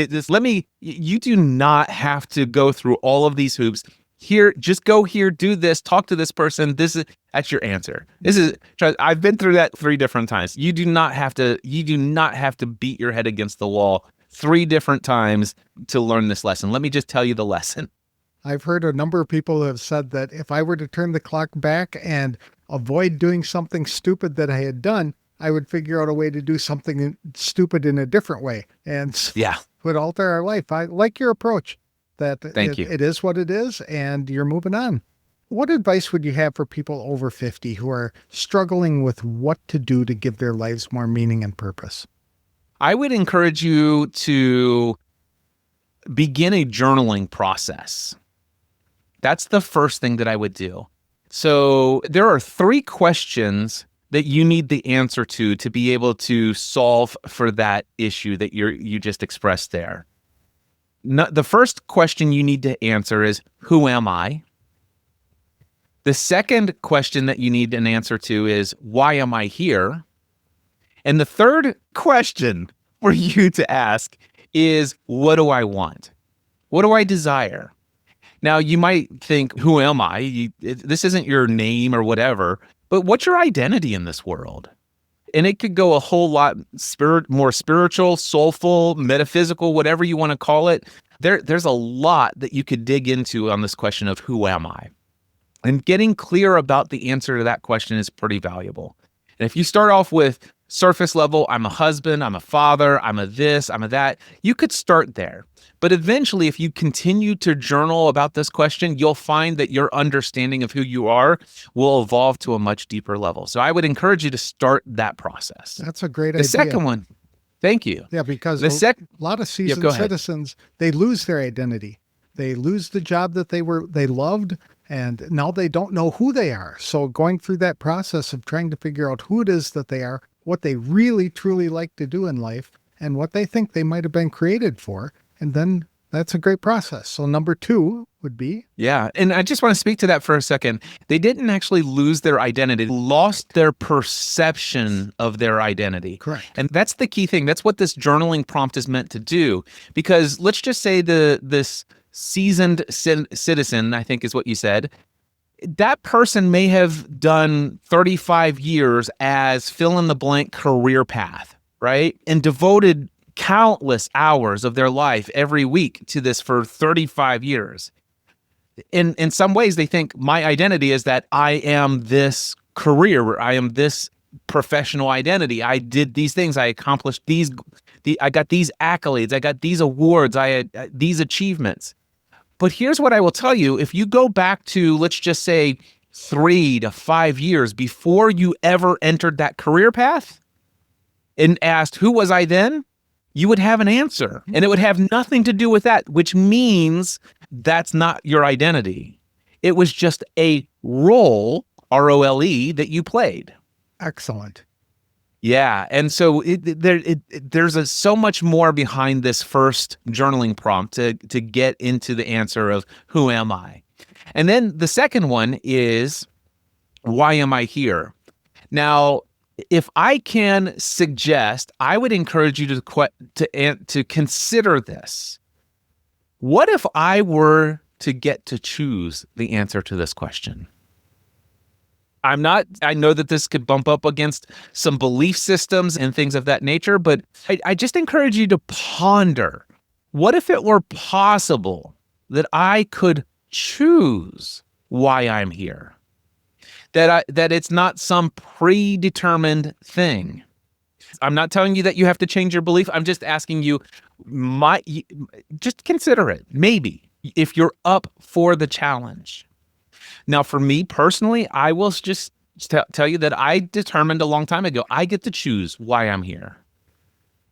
S2: You do not have to go through all of these hoops. Here, just go here, do this, talk to this person. That's your answer. I've been through that 3 different times. You do not have to beat your head against the wall 3 different times to learn this lesson. Let me just tell you the lesson.
S1: I've heard a number of people who have said that if I were to turn the clock back and avoid doing something stupid that I had done, I would figure out a way to do something stupid in a different way. And
S2: yeah,
S1: would alter our life. I like your approach that
S2: Thank you.
S1: It is what it is and you're moving on. What advice would you have for people over 50 who are struggling with what to do to give their lives more meaning and purpose?
S2: I would encourage you to begin a journaling process. That's the first thing that I would do. So there are 3 questions that you need the answer to be able to solve for that issue that you just expressed there. The first question you need to answer is, who am I? The second question that you need an answer to is, why am I here? And the third question for you to ask is, what do I want? What do I desire? Now, you might think, who am I? This isn't your name or whatever, but what's your identity in this world? And it could go a whole lot more spiritual, soulful, metaphysical, whatever you want to call it. There's a lot that you could dig into on this question of who am I? And getting clear about the answer to that question is pretty valuable. And if you start off with surface level, I'm a husband, I'm a father, I'm a this, I'm a that, you could start there. But eventually, if you continue to journal about this question, you'll find that your understanding of who you are will evolve to a much deeper level. So I would encourage you to start that process.
S1: That's a great idea.
S2: The second one, thank you.
S1: Yeah, because a lot of seasoned citizens, they lose their identity. They lose the job that they loved, and now they don't know who they are. So going through that process of trying to figure out who it is that they are, what they really, truly like to do in life, and what they think they might have been created for, and then that's a great process. So number 2 would be?
S2: Yeah, and I just want to speak to that for a second. They didn't actually lose their identity, lost their perception of their identity.
S1: Correct.
S2: And that's the key thing. That's what this journaling prompt is meant to do. Because let's just say this seasoned citizen, I think is what you said, that person may have done 35 years as fill in the blank career path, right? And devoted countless hours of their life every week to this for 35 years. In some ways, they think my identity is that I am this career, I am this professional identity. I did these things, I accomplished these, I got these accolades, I got these awards, I had these achievements. But here's what I will tell you. If you go back to, let's just say, 3 to 5 years before you ever entered that career path and asked, who was I then? You would have an answer, and it would have nothing to do with that, which means that's not your identity. It was just a role, ROLE, that you played.
S1: Excellent.
S2: Yeah, and so there's so much more behind this first journaling prompt to get into the answer of who am I? And then the second one is, why am I here? Now, if I can suggest, I would encourage you to consider this. What if I were to get to choose the answer to this question? I know that this could bump up against some belief systems and things of that nature, but I just encourage you to ponder, what if it were possible that I could choose why I'm here? That it's not some predetermined thing. I'm not telling you that you have to change your belief. I'm just asking you, just consider it. Maybe if you're up for the challenge. Now, for me personally, I will just tell you that I determined a long time ago, I get to choose why I'm here.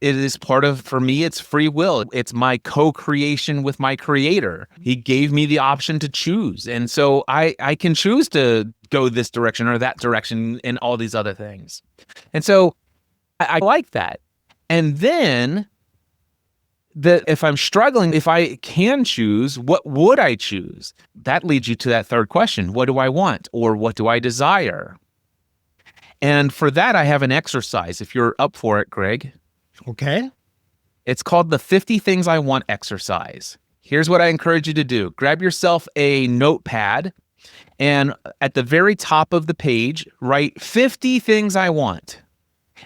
S2: It is for me, it's free will. It's my co-creation with my creator. He gave me the option to choose. And so I can choose to go this direction or that direction and all these other things. And so I like that. And then if I'm struggling, if I can choose, what would I choose? That leads you to that third question. What do I want? Or what do I desire? And for that, I have an exercise. If you're up for it, Greg.
S1: Okay.
S2: It's called the 50 Things I Want exercise. Here's what I encourage you to do. Grab yourself a notepad, and at the very top of the page, write 50 things I want.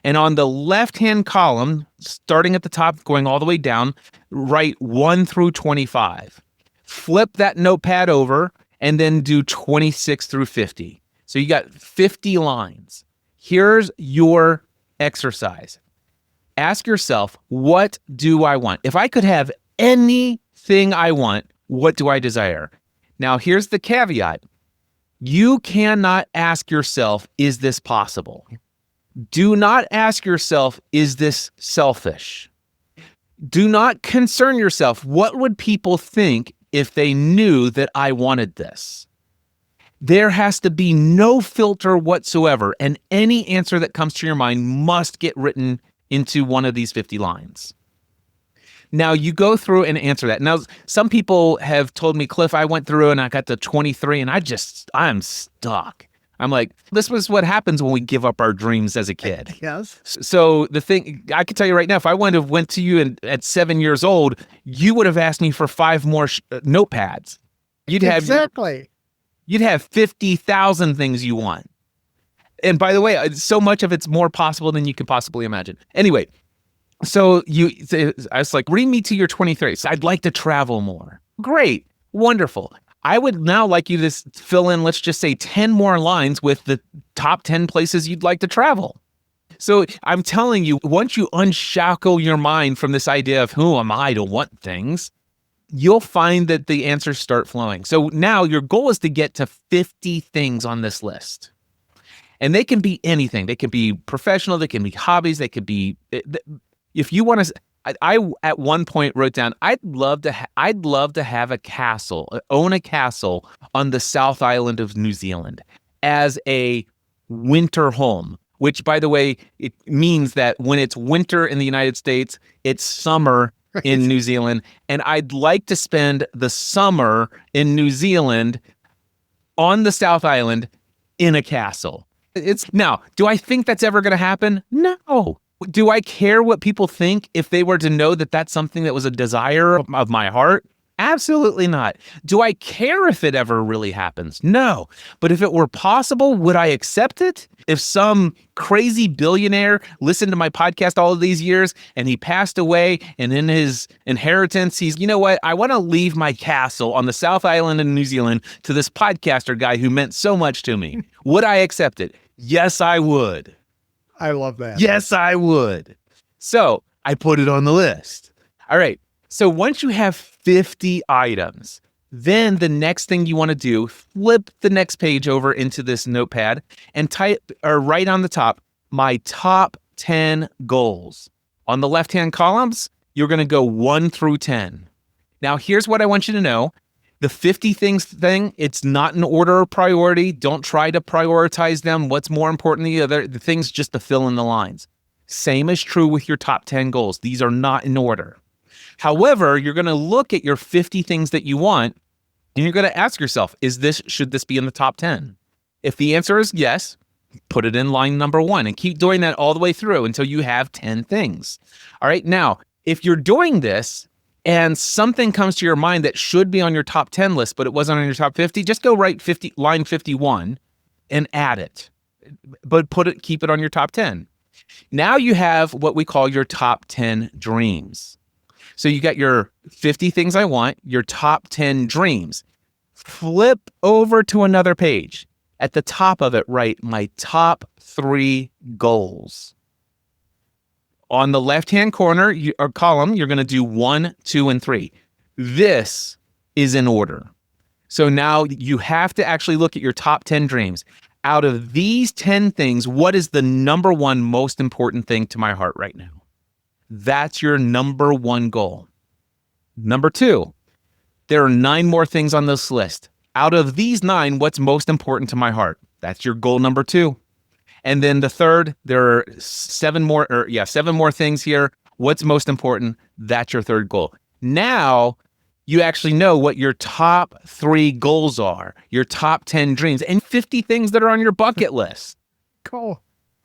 S2: And on the left-hand column, starting at the top, going all the way down, write 1 through 25. Flip that notepad over, and then do 26 through 50. So you got 50 lines. Here's your exercise. Ask yourself, what do I want? If I could have anything I want, what do I desire? Now, here's the caveat. You cannot ask yourself, is this possible? Do not ask yourself, is this selfish? Do not concern yourself, what would people think if they knew that I wanted this? There has to be no filter whatsoever, and any answer that comes to your mind must get written into one of these 50 lines. Now, you go through and answer that. Now, some people have told me, Cliff, I went through and I got to 23 and I'm stuck. I'm like, this was what happens when we give up our dreams as a kid.
S1: Yes.
S2: So the thing, I can tell you right now, if I went to you at 7 years old, you would have asked me for 5 more notepads. You'd have 50,000 things you want. And by the way, so much of it's more possible than you can possibly imagine. Anyway, so I was like, read me to your 23. So I'd like to travel more. Great. Wonderful. I would now like you to fill in, let's just say 10 more lines with the top 10 places you'd like to travel. So I'm telling you, once you unshackle your mind from this idea of who am I to want things, you'll find that the answers start flowing. So now your goal is to get to 50 things on this list. And they can be anything. They can be professional. They can be hobbies. They could be, if you want to, I at one point wrote down, I'd love to have a castle, own a castle on the South Island of New Zealand as a winter home, which, by the way, it means that when it's winter in the United States, it's summer in New Zealand. And I'd like to spend the summer in New Zealand on the South Island in a castle. Now, do I think that's ever going to happen? No. Do I care what people think if they were to know that that's something that was a desire of my heart? Absolutely not. Do I care if it ever really happens? No. But if it were possible, would I accept it? If some crazy billionaire listened to my podcast all of these years and he passed away and in his inheritance, you know what? I want to leave my castle on the South Island in New Zealand to this podcaster guy who meant so much to me. Would I accept it? Yes, I would.
S1: I love that.
S2: Yes, I would. So I put it on the list. All right. So once you have 50 items, Then the next thing you want to do, flip the next page over into this notepad and type or write on the top, my top 10 goals. On the left-hand columns, you're going to go 1 through 10. Now, here's what I want you to know. The 50 things thing, it's not in order of priority. Don't try to prioritize them. What's more important than the things just to fill in the lines. Same is true with your top 10 goals. These are not in order. However, you're going to look at your 50 things that you want, and you're going to ask yourself, should this be in the top 10? If the answer is yes, put it in line number 1 and keep doing that all the way through until you have 10 things. All right. Now, if you're doing this and something comes to your mind that should be on your top 10 list, but it wasn't on your top 50, just go write line 51 and add it, but keep it on your top 10. Now you have what we call your top 10 dreams. So you got your 50 things I want, your top 10 dreams. Flip over to another page. At the top of it, write my top 3 goals. On the left-hand corner or column, you're going to do 1, 2, and 3. This is in order. So now you have to actually look at your top 10 dreams. Out of these 10 things, what is the number 1 most important thing to my heart right now? That's your number 1 goal. Number 2, there are 9 more things on this list. Out of these 9, what's most important to my heart? That's your goal number 2. And then the third, there are 7 more things here. What's most important? That's your third goal. Now you actually know what your top 3 goals are, your top 10 dreams, and 50 things that are on your bucket list.
S1: Cool.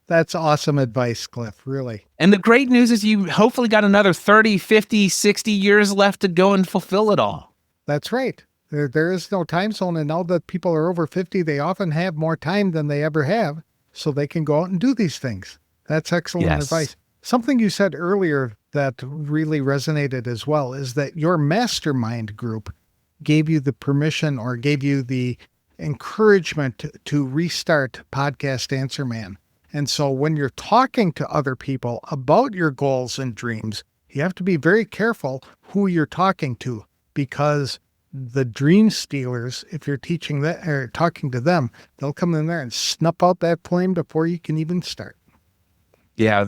S1: That's awesome advice, Cliff, really.
S2: And the great news is you hopefully got another 30, 50, 60 years left to go and fulfill it all.
S1: That's right. There is no time zone, and now that people are over 50, they often have more time than they ever have, so they can go out and do these things. That's excellent advice. Something you said earlier that really resonated as well is that your mastermind group gave you the permission or gave you the encouragement to restart Podcast Answer Man. And so when you're talking to other people about your goals and dreams, you have to be very careful who you're talking to, because the dream stealers, if you're teaching that or talking to them, they'll come in there and snuff out that plane before you can even start.
S2: Yeah,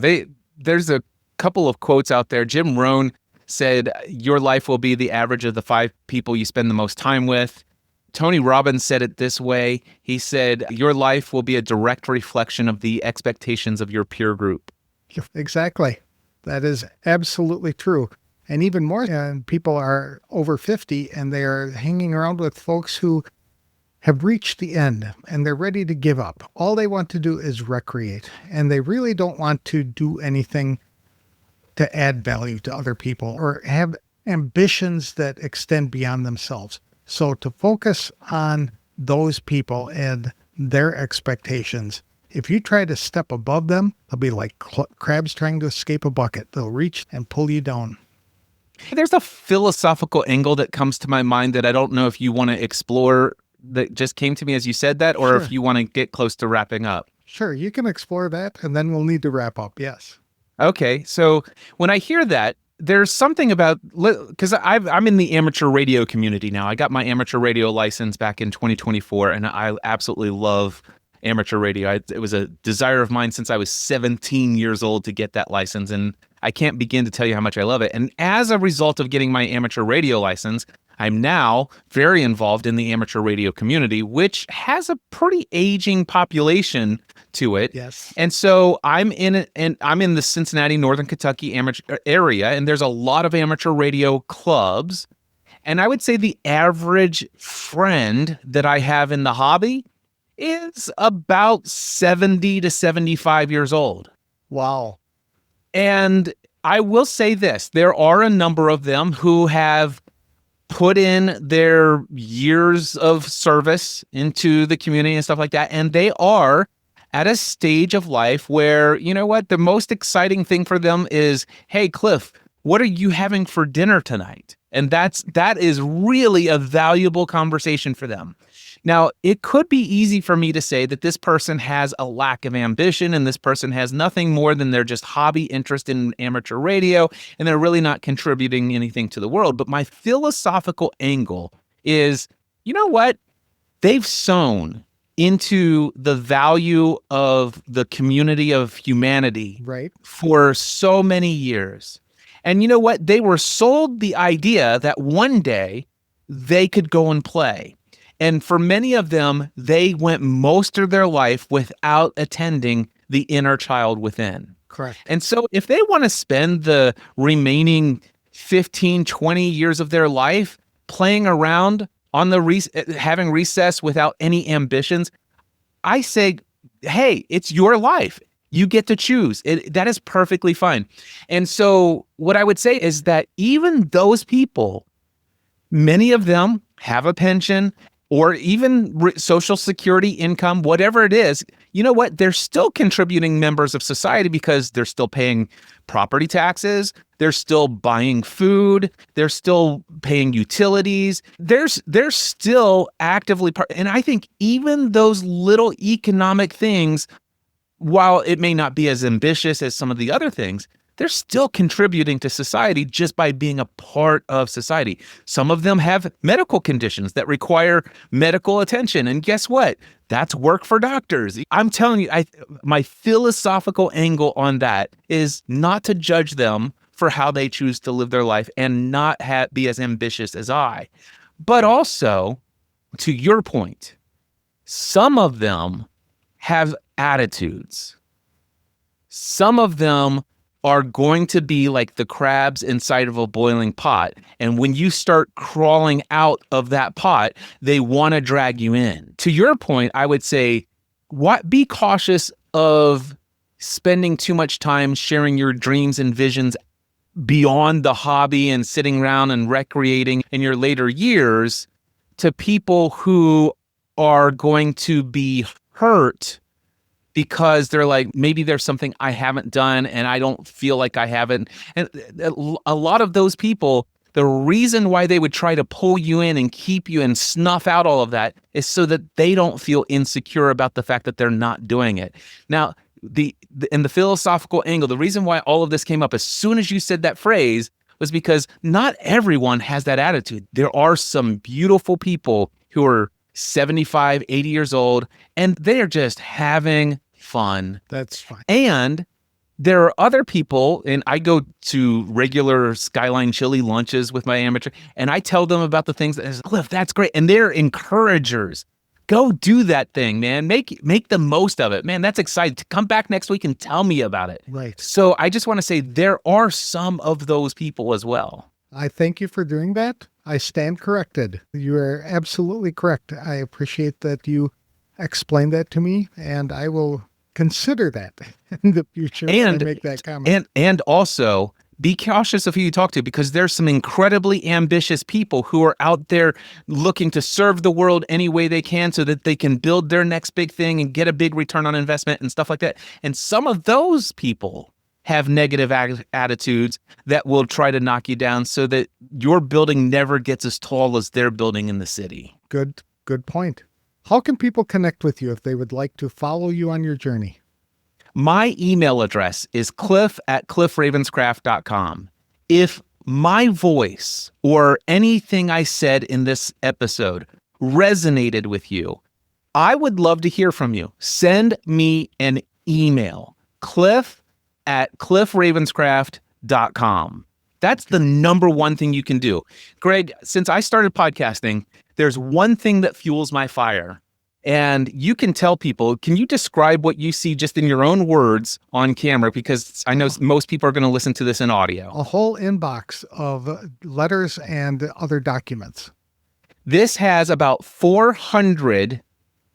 S2: there's a couple of quotes out there. Jim Rohn said, your life will be the average of the 5 people you spend the most time with. Tony Robbins said it this way. He said, your life will be a direct reflection of the expectations of your peer group.
S1: Exactly. That is absolutely true. And even more, people are over 50 and they are hanging around with folks who have reached the end and they're ready to give up. All they want to do is recreate, and they really don't want to do anything to add value to other people or have ambitions that extend beyond themselves. So to focus on those people and their expectations, if you try to step above them, they'll be like crabs trying to escape a bucket. They'll reach and pull you down.
S2: There's a philosophical angle that comes to my mind that I don't know if you want to explore, that just came to me as you said that, or if you want to get close to wrapping up.
S1: Sure, you can explore that, and then we'll need to wrap up, yes.
S2: Okay, so when I hear that, there's something about, because I'm in the amateur radio community now. I got my amateur radio license back in 2024, and I absolutely love amateur radio. It was a desire of mine since I was 17 years old to get that license, and I can't begin to tell you how much I love it. And as a result of getting my amateur radio license, I'm now very involved in the amateur radio community, which has a pretty aging population to it.
S1: Yes.
S2: And so I'm in it, and I'm in the Cincinnati, Northern Kentucky amateur area, and there's a lot of amateur radio clubs. And I would say the average friend that I have in the hobby is about 70 to 75 years old.
S1: Wow.
S2: And I will say this, there are a number of them who have put in their years of service into the community and stuff like that. And they are at a stage of life where, you know what, the most exciting thing for them is, hey, Cliff, what are you having for dinner tonight? And that is really a valuable conversation for them. Now, it could be easy for me to say that this person has a lack of ambition and this person has nothing more than their just hobby interest in amateur radio, and they're really not contributing anything to the world. But my philosophical angle is, you know what? They've sown into the value of the community of humanity
S1: Right.
S2: for so many years. And you know what? They were sold the idea that one day they could go and play. And for many of them, they went most of their life without attending the inner child within.
S1: Correct.
S2: And so if they want to spend the remaining 15, 20 years of their life playing around on the having recess without any ambitions, I say, hey, it's your life. You get to choose. That is perfectly fine. And so what I would say is that even those people, many of them have a pension or even Social Security income, whatever it is, you know what? They're still contributing members of society because they're still paying property taxes. They're still buying food. They're still paying utilities. They're still actively part. And I think even those little economic things, while it may not be as ambitious as some of the other things, they're still contributing to society just by being a part of society. Some of them have medical conditions that require medical attention. And guess what? That's work for doctors. I'm telling you, my philosophical angle on that is not to judge them for how they choose to live their life and not be as ambitious as I. But also, to your point, some of them have attitudes. Some of them are going to be like the crabs inside of a boiling pot. And when you start crawling out of that pot, they want to drag you in. To your point, I would say, be cautious of spending too much time sharing your dreams and visions beyond the hobby and sitting around and recreating in your later years to people who are going to be hurt because they're like, maybe there's something I haven't done and I don't feel like I haven't. And a lot of those people, the reason why they would try to pull you in and keep you and snuff out all of that is so that they don't feel insecure about the fact that they're not doing it. Now, in the philosophical angle, the reason why all of this came up as soon as you said that phrase was because not everyone has that attitude. There are some beautiful people who are 75, 80 years old, and they are just having fun.
S1: That's fine.
S2: And there are other people, and I go to regular Skyline Chili lunches with my amateur, and I tell them about the things that, Cliff, that's great. And they're encouragers. Go do that thing, man. Make the most of it. Man, that's exciting. Come back next week and tell me about it.
S1: Right.
S2: So I just want to say there are some of those people as well.
S1: I thank you for doing that. I stand corrected. You are absolutely correct. I appreciate that you explained that to me, and I will consider that in the future when I make that comment.
S2: And also be cautious of who you talk to, because there's some incredibly ambitious people who are out there looking to serve the world any way they can so that they can build their next big thing and get a big return on investment and stuff like that. And some of those people have negative attitudes that will try to knock you down so that your building never gets as tall as their building in the city.
S1: Good point. How can people connect with you if they would like to follow you on your journey?
S2: My email address is cliff@cliffravenscraft.com. If my voice or anything I said in this episode resonated with you, I would love to hear from you. Send me an email, cliff@cliffravenscraft.com. That's the number one thing you can do. Greg, since I started podcasting, there's one thing that fuels my fire. And you can tell people, can you describe what you see just in your own words on camera? Because I know most people are going to listen to this in audio.
S1: A whole inbox of letters and other documents.
S2: This has about 400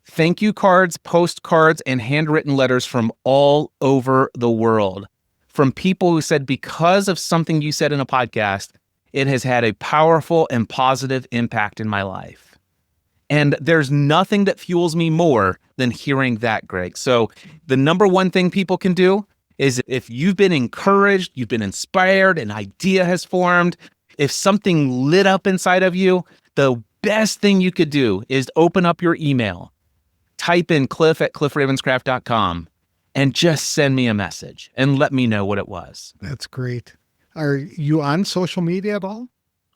S2: thank you cards, postcards, and handwritten letters from all over the world. From people who said, because of something you said in a podcast, it has had a powerful and positive impact in my life. And there's nothing that fuels me more than hearing that, Greg. So the number one thing people can do is if you've been encouraged, you've been inspired, an idea has formed, if something lit up inside of you, the best thing you could do is open up your email, type in cliff@cliffravenscraft.com, and just send me a message and let me know what it was.
S1: That's great. Are you on social media at all?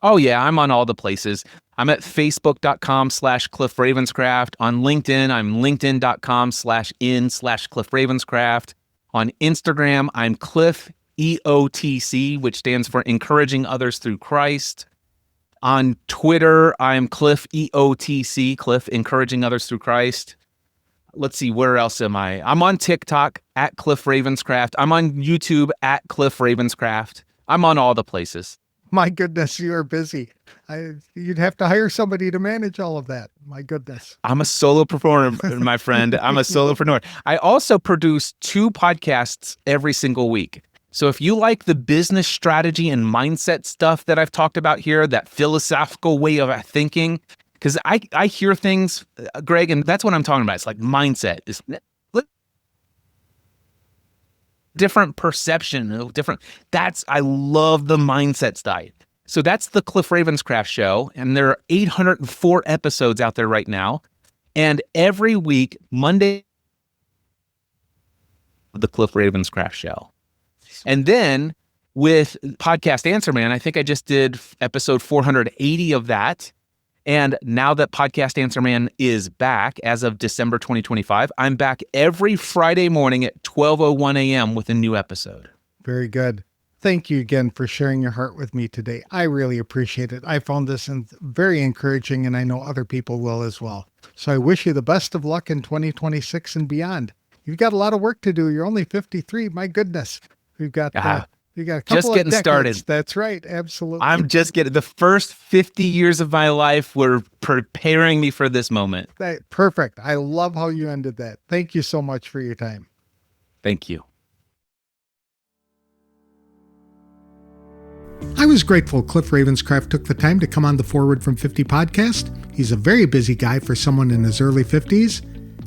S2: Oh, yeah, I'm on all the places. I'm at facebook.com/Cliff Ravenscraft. On LinkedIn, I'm linkedin.com/in/Cliff Ravenscraft. On Instagram, I'm Cliff EOTC, which stands for Encouraging Others Through Christ. On Twitter, I'm Cliff EOTC, Cliff Encouraging Others Through Christ. Let's see, where else am I? I'm on TikTok at Cliff Ravenscraft. I'm on YouTube at Cliff Ravenscraft. I'm on all the places.
S1: My goodness, you are busy. You'd have to hire somebody to manage all of that. My goodness.
S2: I'm a solo performer, my friend. I'm a solopreneur. I also produce 2 podcasts every single week. So if you like the business strategy and mindset stuff that I've talked about here, that philosophical way of thinking, because I hear things, Greg, and that's what I'm talking about. It's like mindset. It's different perception, different. I love the mindset side. So that's the Cliff Ravenscraft Show, and there are 804 episodes out there right now. And every week, Monday, the Cliff Ravenscraft Show. And then with Podcast Answer Man, I think I just did episode 480 of that. And now that Podcast Answer Man is back as of December 2025, I'm back every Friday morning at 12:01 a.m. with a new episode.
S1: Very good. Thank you again for sharing your heart with me today. I really appreciate it. I found this very encouraging, and I know other people will as well. So I wish you the best of luck in 2026 and beyond. You've got a lot of work to do. You're only 53. My goodness. We've got you got a couple
S2: just getting
S1: of
S2: started.
S1: That's right. Absolutely.
S2: I'm just getting the first 50 years of my life were preparing me for this moment.
S1: Perfect. I love how you ended that. Thank you so much for your time.
S2: Thank you.
S1: I was grateful Cliff Ravenscraft took the time to come on the Forward from 50 podcast. He's a very busy guy for someone in his early 50s.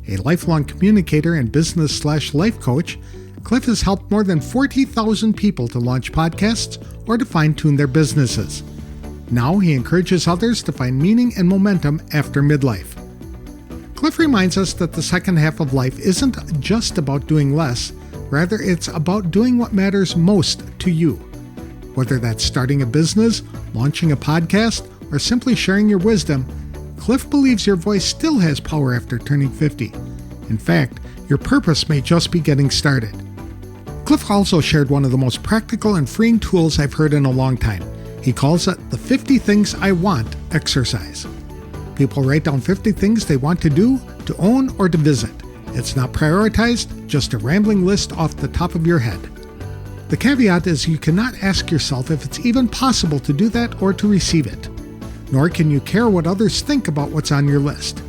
S1: A lifelong communicator and business/life coach, Cliff has helped more than 40,000 people to launch podcasts or to fine-tune their businesses. Now he encourages others to find meaning and momentum after midlife. Cliff reminds us that the second half of life isn't just about doing less, rather it's about doing what matters most to you. Whether that's starting a business, launching a podcast, or simply sharing your wisdom, Cliff believes your voice still has power after turning 50. In fact, your purpose may just be getting started. Cliff also shared one of the most practical and freeing tools I've heard in a long time. He calls it the 50 Things I Want exercise. People write down 50 things they want to do, to own, or to visit. It's not prioritized, just a rambling list off the top of your head. The caveat is you cannot ask yourself if it's even possible to do that or to receive it. Nor can you care what others think about what's on your list.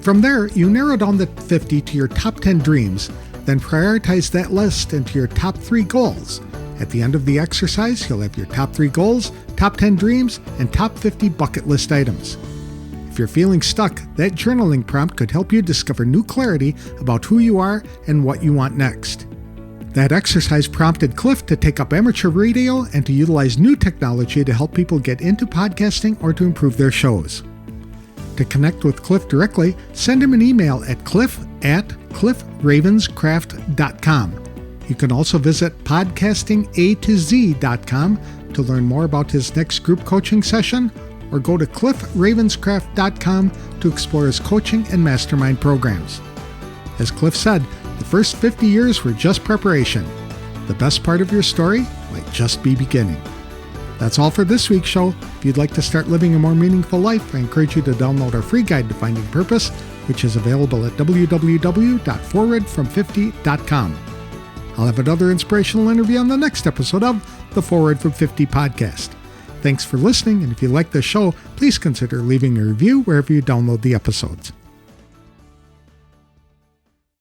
S1: From there, you narrow down the 50 to your top 10 dreams, then prioritize that list into your top 3 goals. At the end of the exercise, you'll have your top 3 goals, top 10 dreams, and top 50 bucket list items. If you're feeling stuck, that journaling prompt could help you discover new clarity about who you are and what you want next. That exercise prompted Cliff to take up amateur radio and to utilize new technology to help people get into podcasting or to improve their shows. To connect with Cliff directly, send him an email at cliff@cliffravenscraft.com. You can also visit podcastingatoz.com to learn more about his next group coaching session, or go to cliffravenscraft.com to explore his coaching and mastermind programs. As Cliff said, the first 50 years were just preparation. The best part of your story might just be beginning. That's all for this week's show. If you'd like to start living a more meaningful life, I encourage you to download our free guide to finding purpose, which is available at www.forwardfrom50.com. I'll have another inspirational interview on the next episode of the Forward from 50 podcast. Thanks for listening, and if you like this show, please consider leaving a review wherever you download the episodes.